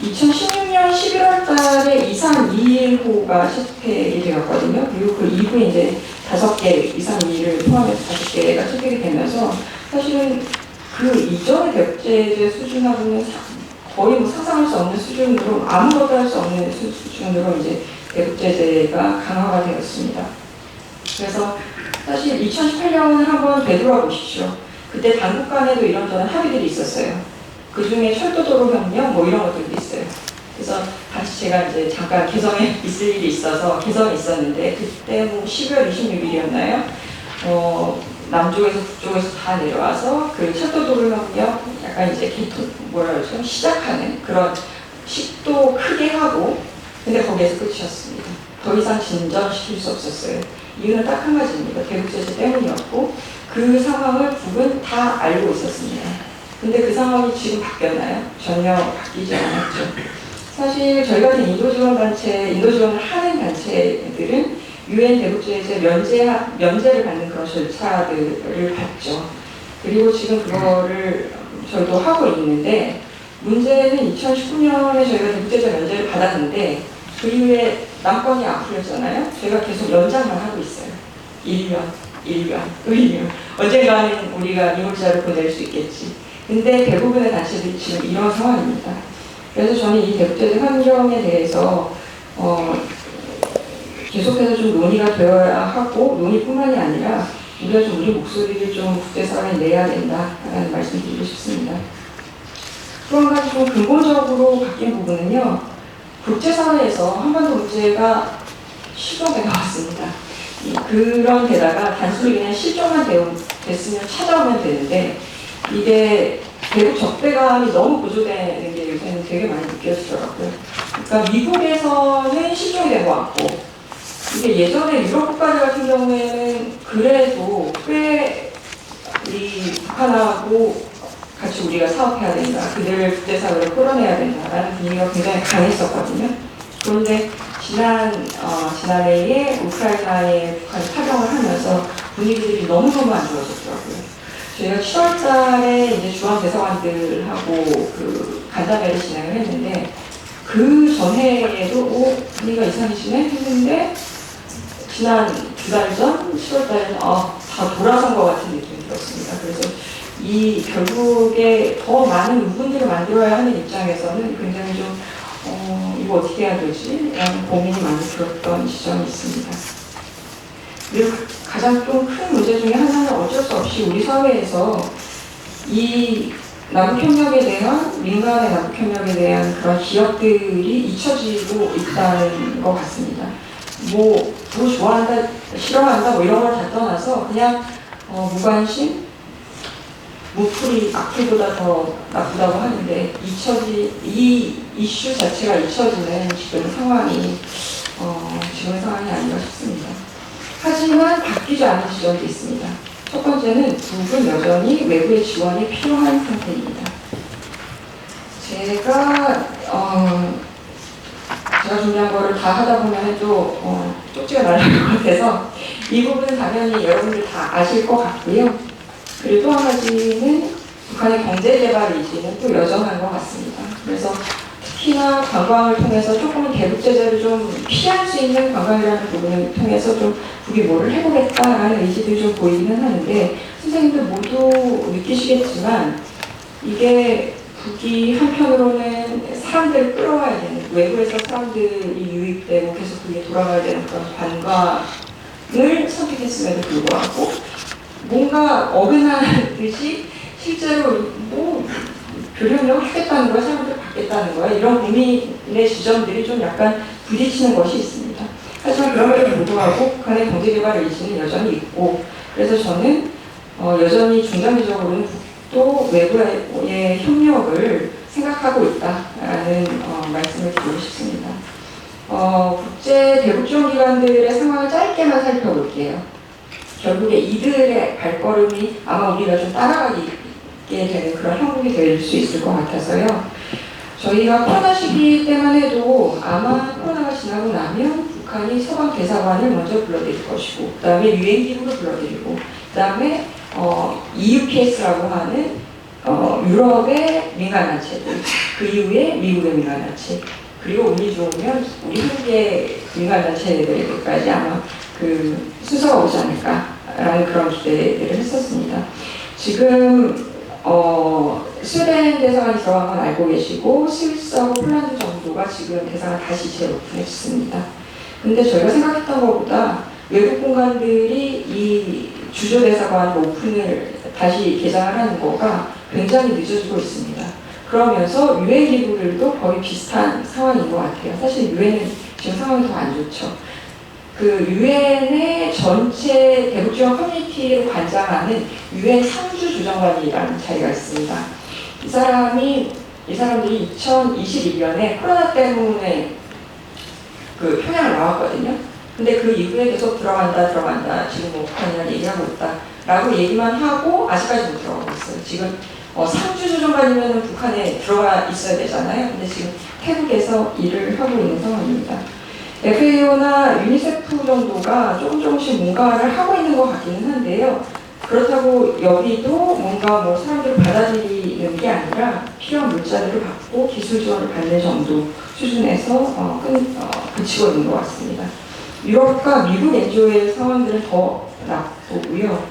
2016년 11월 달에 2321호가 채택이 되었거든요. 그리고 그 이후에 이제 5개, 2321을 포함해서 5개가 채택이 되면서 사실은 그 이전의 대북 제재 수준하고는 거의 상상할 수 없는 수준으로 아무것도 할 수 없는 수준으로 이제 대북 제재가 강화가 되었습니다. 그래서 사실 2018년을 한번 되돌아보십시오. 그때 당국 간에도 이런저런 합의들이 있었어요. 그 중에 철도도로 협력 이런 것들도 있어요. 그래서 다시 제가 이제 잠깐 개성에 있을 일이 있어서 개성에 있었는데 그때 12월 26일이었나요? 남쪽에서 북쪽에서 다 내려와서 그 철도도로 협력 약간 이제 시작하는 그런 식도 크게 하고 근데 거기에서 끝이었습니다. 더 이상 진전시킬 수 없었어요. 이유는 딱 한 가지입니다. 대북 제재 때문이었고 그 상황을 북은 다 알고 있었습니다. 근데 그 상황이 지금 바뀌었나요? 전혀 바뀌지 않았죠. 사실 저희 같은 인도 지원을 하는 단체들은 유엔 대북 제재 면제를 받는 그런 절차들을 받죠. 그리고 지금 그거를 저희도 하고 있는데 문제는 2019년에 저희가 대북 제재 면제를 받았는데 그 이후에 남건이 안 풀렸잖아요. 저희가 계속 연장만 하고 있어요. 1년, 또 1년. 언젠가는 우리가 이물자를 보낼 수 있겠지. 근데 대부분의 단체들이 지금 이런 상황입니다. 그래서 저는 이 대북 제재 환경에 대해서 계속해서 좀 논의가 되어야 하고 논의뿐만이 아니라 우리가 좀 우리 목소리를 좀 국제사회에 내야 된다라는 말씀 드리고 싶습니다. 또 한 가지 좀 근본적으로 바뀐 부분은요. 국제사회에서 한반도 문제가 실종돼 나왔습니다. 그런 데다가 단순히 그냥 실종만 됐으면 찾아오면 되는데 이게 대북 적대감이 너무 고조되는 게 요새는 되게 많이 느껴지더라고요. 그러니까 미국에서는 실종이 된 것 같고 이게 예전에 유럽 국가들 같은 경우에는 그래도 꽤 이 북한하고 같이 우리가 사업해야 된다. 그들을 국제사회로 끌어내야 된다라는 분위기가 굉장히 강했었거든요. 그런데 지난해에 우크라이나에 북한이 파병을 하면서 분위기들이 너무너무 안 좋아졌더라고요. 저희가 7월 달에 이제 주한 대사관들하고 그 간담회를 진행을 했는데 그 전해에도 분위기가 이상해지네 했는데 지난 2달 전 7월 달에는 다 돌아선 것 같은 느낌이 들었습니다. 그래서 이 결국에 더 많은 부분들을 만들어야 하는 입장에서는 굉장히 좀 이거 어떻게 해야 되지? 라는 고민이 많이 들었던 지점이 있습니다. 그리고 가장 좀 큰 문제 중에 하나는 어쩔 수 없이 우리 사회에서 이 남북협력에 대한 민간의 남북협력에 대한 그런 기억들이 잊혀지고 있다는 것 같습니다. 뭐 좋아한다, 싫어한다 이런 걸 다 떠나서 그냥 무관심, 무풀이, 악플보다 더 나쁘다고 하는데 이 이슈 자체가 잊혀지는 지금 상황이 아닌가 싶습니다. 하지만 바뀌지 않은 지점도 있습니다. 첫 번째는 북은 여전히 외부의 지원이 필요한 상태입니다. 제가 준비한 거를 다 하다 보면 또 쪽지가 날아갈 것 같아서 이 부분은 당연히 여러분들 다 아실 것 같고요. 그리고 또 한 가지는 북한의 경제개발 의지는 또 여전한 것 같습니다. 그래서 특히나 관광을 통해서 조금은 대북 제재를 좀 피할 수 있는 관광이라는 부분을 통해서 좀 북이 뭐를 해보겠다라는 의지들이 좀 보이기는 하는데 선생님들 모두 느끼시겠지만 이게 북이 한편으로는 사람들을 끌어와야 되는 외부에서 사람들이 유입되고 계속 그게 돌아가야 되는 그런 관광을 선택했음에도 불구하고 뭔가 어긋나듯이 실제로 교류협력을 하겠다는 거야, 사람들 받겠다는 거야 이런 국민의 지점들이 좀 약간 부딪히는 것이 있습니다. 하지만 그럼에도 불구하고 북한의 경제개발 의지는 여전히 있고 그래서 저는 여전히 중장기적으로는 또 외부의 협력을 생각하고 있다라는 말씀을 드리고 싶습니다. 국제 대북지원 기관들의 상황을 짧게만 살펴볼게요. 결국에 이들의 발걸음이 아마 우리가 좀 따라가게 되는 그런 형국이 될 수 있을 것 같아서요. 저희가 코로나 시기 때만 해도 아마 코로나가 지나고 나면 북한이 서방 대사관을 먼저 불러들일 것이고, 그 다음에 유엔기구를 불러들이고, 그 다음에 EUPS라고 하는 유럽의 민간단체들, 그 이후에 미국의 민간단체, 그리고 운이 좋으면 우리 한국의 민간단체들에게까지 아마 그 순서가 오지 않을까라는 그런 기대를 했었습니다. 지금 스웨덴 대사관이 들어간 건 알고 계시고 스위스하고 폴란드 정도가 지금 대사관 다시 재오픈했습니다. 근데 저희가 생각했던 것보다 외국 공간들이 이 주조 대사관 오픈을 다시 개장을 하는 거가 굉장히 늦어지고 있습니다. 그러면서 유엔 기구들도 거의 비슷한 상황인 것 같아요. 사실 유엔은 지금 상황이 더 안 좋죠. 그 유엔의 전체 대북지원 커뮤니티를 관장하는 유엔 상주 조정관이라는 자리가 있습니다. 이 사람들이 2021년에 코로나 때문에 그 평양을 나왔거든요. 근데 그 이후에 계속 들어간다 지금 뭐 북한이랑 얘기하고 있다라고 얘기만 하고 아직까지 못 들어가고 있어요. 지금 상주 조정관이면 북한에 들어가 있어야 되잖아요. 근데 지금 태국에서 일을 하고 있는 상황입니다. FAO나 유니세프 정도가 조금씩 뭔가를 하고 있는 것 같기는 한데요. 그렇다고 여기도 뭔가 뭐 사람들을 받아들이는 게 아니라 필요한 물자들을 받고 기술 지원을 받는 정도 수준에서 그치고 있는 것 같습니다. 유럽과 미국 NGO의 상황들은 더 나쁘고요.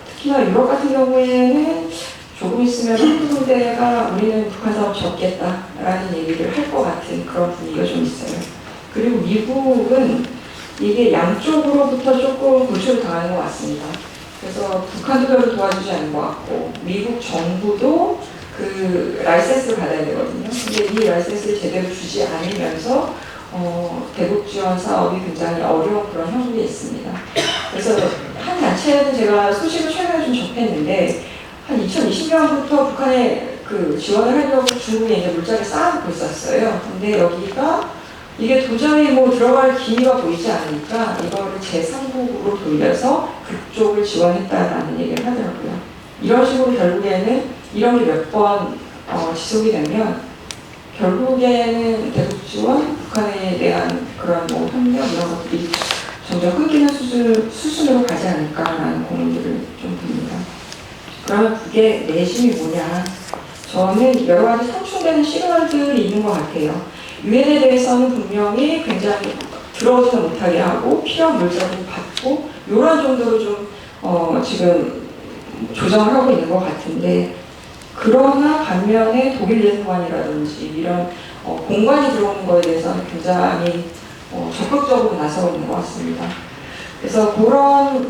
특히나 유럽 같은 경우에는 조금 있으면 한두 군데가 우리는 북한 사업 접겠다라는 얘기를 할 것 같은 그런 분위기가 좀 있어요. 그리고 미국은 이게 양쪽으로부터 조금 고초를 당하는 것 같습니다. 그래서 북한도 별로 도와주지 않는 것 같고 미국 정부도 그 라이센스를 받아야 되거든요. 근데 이 라이센스를 제대로 주지 않으면서 대북 지원 사업이 굉장히 어려운 그런 형국에 있습니다. 그래서 한 단체는 제가 소식을 최근에 좀 접했는데 한 2020년부터 북한에 그 지원을 하려고 중국에 이제 물자를 쌓아놓고 있었어요. 근데 여기가 이게 도저히 뭐 들어갈 기미가 보이지 않으니까 이거를 제3국으로 돌려서 그쪽을 지원했다라는 얘기를 하더라고요. 이런 식으로 결국에는 이런 게 몇 번 지속이 되면 결국에는 대북 지원, 북한에 대한 그런 뭐 협력 이런 것들이 점점 끊기는 수순으로 가지 않을까라는 고민들을 좀 듭니다. 그러면 그게 내심이 뭐냐? 저는 여러 가지 상충되는 시그널들이 있는 것 같아요. 유엔에 대해서는 분명히 굉장히 들어오지는 못하게 하고 필요한 물자를 받고 이런 정도로 좀 지금 조정을 하고 있는 것 같은데 그러나 반면에 독일 예술관이라든지 이런 공관이 들어오는 거에 대해서는 굉장히 적극적으로 나서고 있는 것 같습니다. 그래서 그런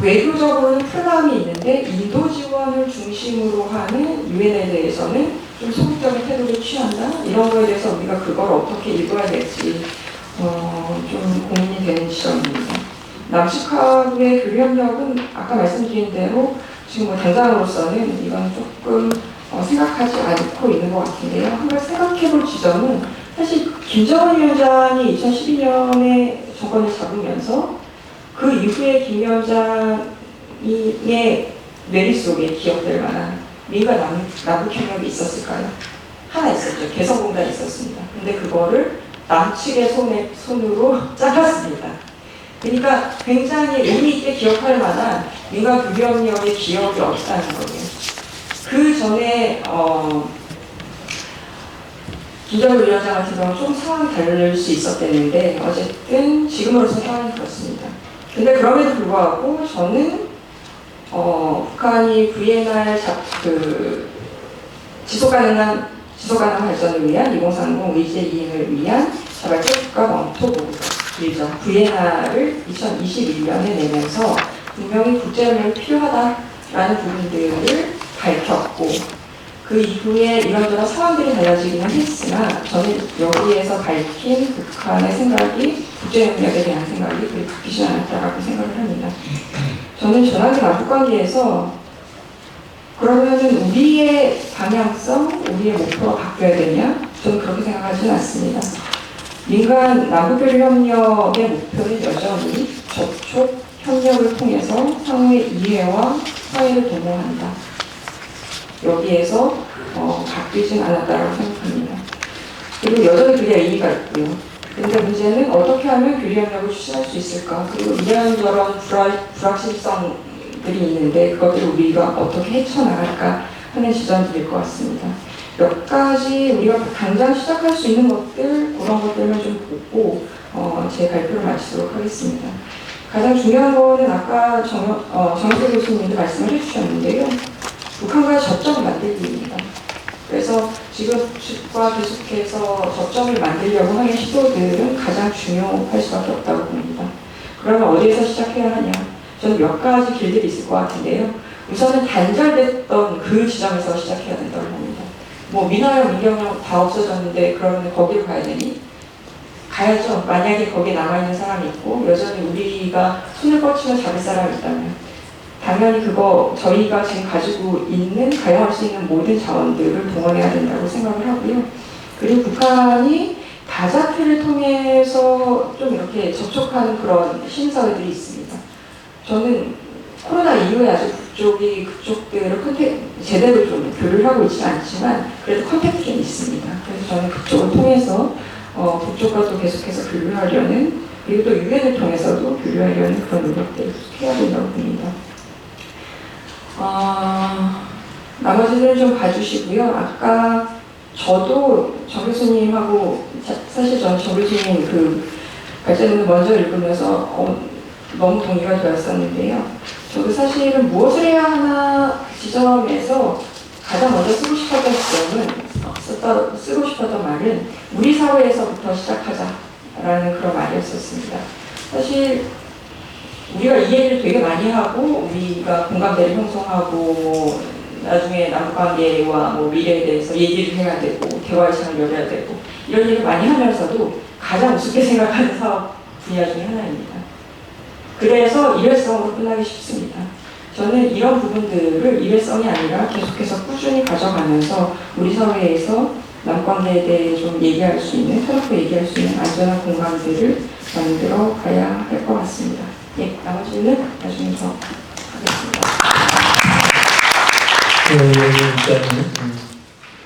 외교적으로는 풀마음이 있는데 인도 지원을 중심으로 하는 유엔에 대해서는 좀 소극적인 태도를 취한다? 이런 거에 대해서 우리가 그걸 어떻게 읽어야 될지 좀 고민이 되는 지점입니다. 남측하고의 교류 협력은 아까 말씀드린 대로 지금 뭐 당장으로서는 이건 조금 생각하지 않고 있는 것 같은데요. 한번 생각해 볼 지점은 사실 김정은 위원장이 2012년에 정권을 잡으면서 그 이후에 김 위원장의 뇌리 속에 기억될 만한 민간 남북 협력이 있었을까요? 하나 있었죠. 개성공단이 있었습니다. 근데 그거를 남측의 손으로 잘랐습니다. 그러니까 굉장히 의미 있게 기억할 만한 민간 교류협력의 기억이 없다는 거예요. 그 전에 김정은 위원장 같은 경우는 좀 상황이 다를 수 있었겠는데 어쨌든 지금으로서 상황이 그렇습니다. 근데 그럼에도 불구하고 저는 북한이 VNR 지속가능한 발전을 위한 2030 의제 이행을 위한 자발적 국가 검토 보고서 VNR을 2021년에 내면서 분명히 국제협력이 필요하다라는 부분들을 밝혔고 그 이후에 이런저런 상황들이 달라지기는 했으나 저는 여기에서 밝힌 북한의 생각이 국제협력에 대한 생각이 그리 바뀌지 않았다고 생각을 합니다. 저는 전환기 남북관계에서 그러면은 우리의 방향성, 우리의 목표가 바뀌어야 되냐? 저는 그렇게 생각하지는 않습니다. 민간 남북교류 협력의 목표는 여전히 접촉 협력을 통해서 상호의 이해와 화해를 도모한다. 여기에서 바뀌진 않았다고 생각합니다. 그리고 여전히 그게 의미가 있고요. 근데 문제는 어떻게 하면 교류 협력을 추진할 수 있을까? 그리고 이런저런 불확실성들이 있는데 그것들을 우리가 어떻게 헤쳐나갈까 하는 지점들일 것 같습니다. 몇 가지 우리가 당장 시작할 수 있는 것들, 그런 것들을 좀 보고 제 발표를 마치도록 하겠습니다. 가장 중요한 거는 아까 정영태 교수님도 말씀을 해주셨는데요. 북한과의 접점을 만들기입니다. 그래서 지금 측과 계속해서 접점을 만들려고 하는 시도들은 가장 중요할 수밖에 없다고 봅니다. 그러면 어디에서 시작해야 하냐? 저는 몇 가지 길들이 있을 것 같은데요. 우선은 단절됐던 그 지점에서 시작해야 된다고 봅니다. 뭐 민화령, 민경령 다 없어졌는데 그러면 거기로 가야 되니? 가야죠. 만약에 거기에 남아있는 사람이 있고 여전히 우리가 손을 뻗치며 잡을 사람이 있다면 당연히 그거 저희가 지금 가지고 있는 가용할 수 있는 모든 자원들을 동원해야 된다고 생각을 하고요. 그리고 북한이 다자회를 통해서 좀 이렇게 접촉하는 그런 심사회들이 있습니다. 저는 코로나 이후에 아직 북쪽이 그쪽들을 제대로 좀 교류를 하고 있지는 않지만 그래도 컨택트는 있습니다. 그래서 저는 그쪽을 통해서 북쪽과 또 계속해서 교류하려는, 그리고 또 유엔을 통해서도 교류하려는 그런 노력들을 해야 된다고 봅니다. 나머지를 좀 봐주시고요. 아까 저도 정 교수님하고 사실 저는 정 교수님 그 발제문을 먼저 읽으면서 너무 동의가 되었었는데요. 저도 사실은 무엇을 해야 하나 지점에서 가장 먼저 쓰고 싶었던 지점은 쓰고 싶었던 말은 우리 사회에서부터 시작하자라는 그런 말이었었습니다. 사실 우리가 이 얘기를 되게 많이 하고 우리가 공감대를 형성하고 나중에 남북관계와 뭐 미래에 대해서 얘기를 해야 되고 대화의 창을 열어야 되고 이런 얘기를 많이 하면서도 가장 우습게 생각하는 사업 분야 중에 하나입니다. 그래서 일회성으로 끝나기 쉽습니다. 저는 이런 부분들을 일회성이 아니라 계속해서 꾸준히 가져가면서 우리 사회에서 남북관계에 대해 좀 얘기할 수 있는, 터놓고 얘기할 수 있는 안전한 공간들을 만들어 가야 할 것 같습니다. 예, 나머지는 나중에 더 하겠습니다.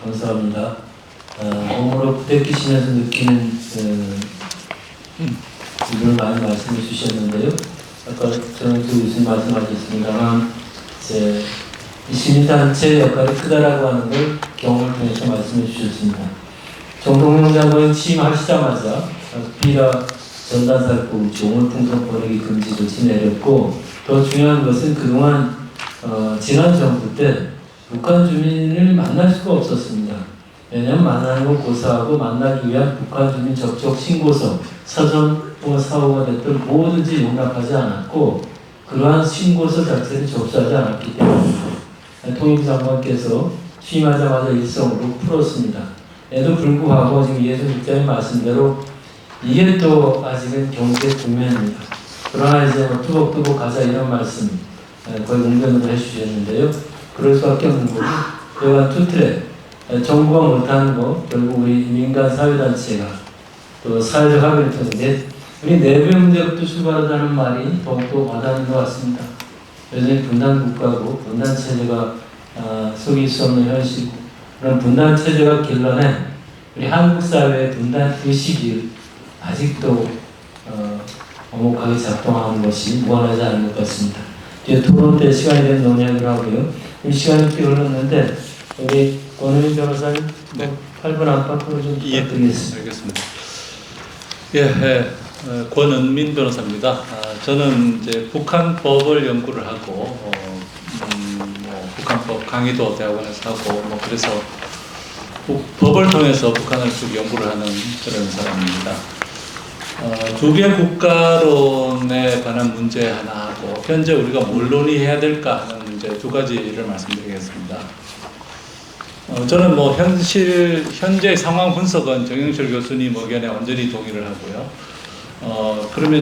감사합니다. 몸으로 부대끼시면서 느끼는 부분을 많이 말씀해 주셨는데요. 아까 저는 교수님 말씀하셨습니다만 이제 시민단체 역할이 크다라고 하는 걸 경험을 통해서 말씀해 주셨습니다. 정동영 장관이 취임하시자마자 비라 전단살포 종을 풍선 버리기 금지 조치 내렸고, 더 중요한 것은 그동안 지난 정부 때 북한 주민을 만날 수가 없었습니다. 왜냐하면 만나는 걸 고사하고 만나기 위한 북한 주민 접촉 신고서, 사전 사고가 됐든 뭐든지 용납하지 않았고 그러한 신고서 자체를 접수하지 않았기 때문입니다. 통일부 장관께서 취임하자마자 일성으로 풀었습니다. 에도 불구하고 지금 이해순 국장님 말씀대로 이게 또 아직은 경제 국면입니다. 그러나 이제 뚜벅뚜벅 가자 이런 말씀 거의 응변으로 해주셨는데요. 그럴 수밖에 없는 거고, 그간 투트랙 정부가 못하는 거 결국 우리 민간 사회단체가 또 사회적 합의를 통해서 우리 내부의 문제부터 출발하다는 말이 더욱더 와닿는 것 같습니다. 여전히 분단 국가고 분단 체제가 속일 수 없는 현실이고, 그런 분단 체제가 길러낸 우리 한국 사회의 분단 의식이 아직도 엄혹하게 작동하는 것이 무관하지 않은 것 같습니다. 뒤에 토론 때 시간이 된 논의를 하고요. 시간이 꽤 흘렀는데 우리 권은희 변호사님 네. 8분 안팎으로 좀 부탁드리겠습니다. 알겠습니다. 권은민 변호사입니다. 저는 이제 북한법을 연구를 하고 북한법 강의도 대학원에서 하고 그래서 법을 통해서 북한을 쭉 연구를 하는 그런 사람입니다. 주변 국가론에 관한 문제 하나 하고 현재 우리가 뭘 논의해야 될까 하는 문제 두 가지를 말씀드리겠습니다. 저는 현재 상황 분석은 정영철 교수님 의견에 완전히 동의를 하고요. 그러면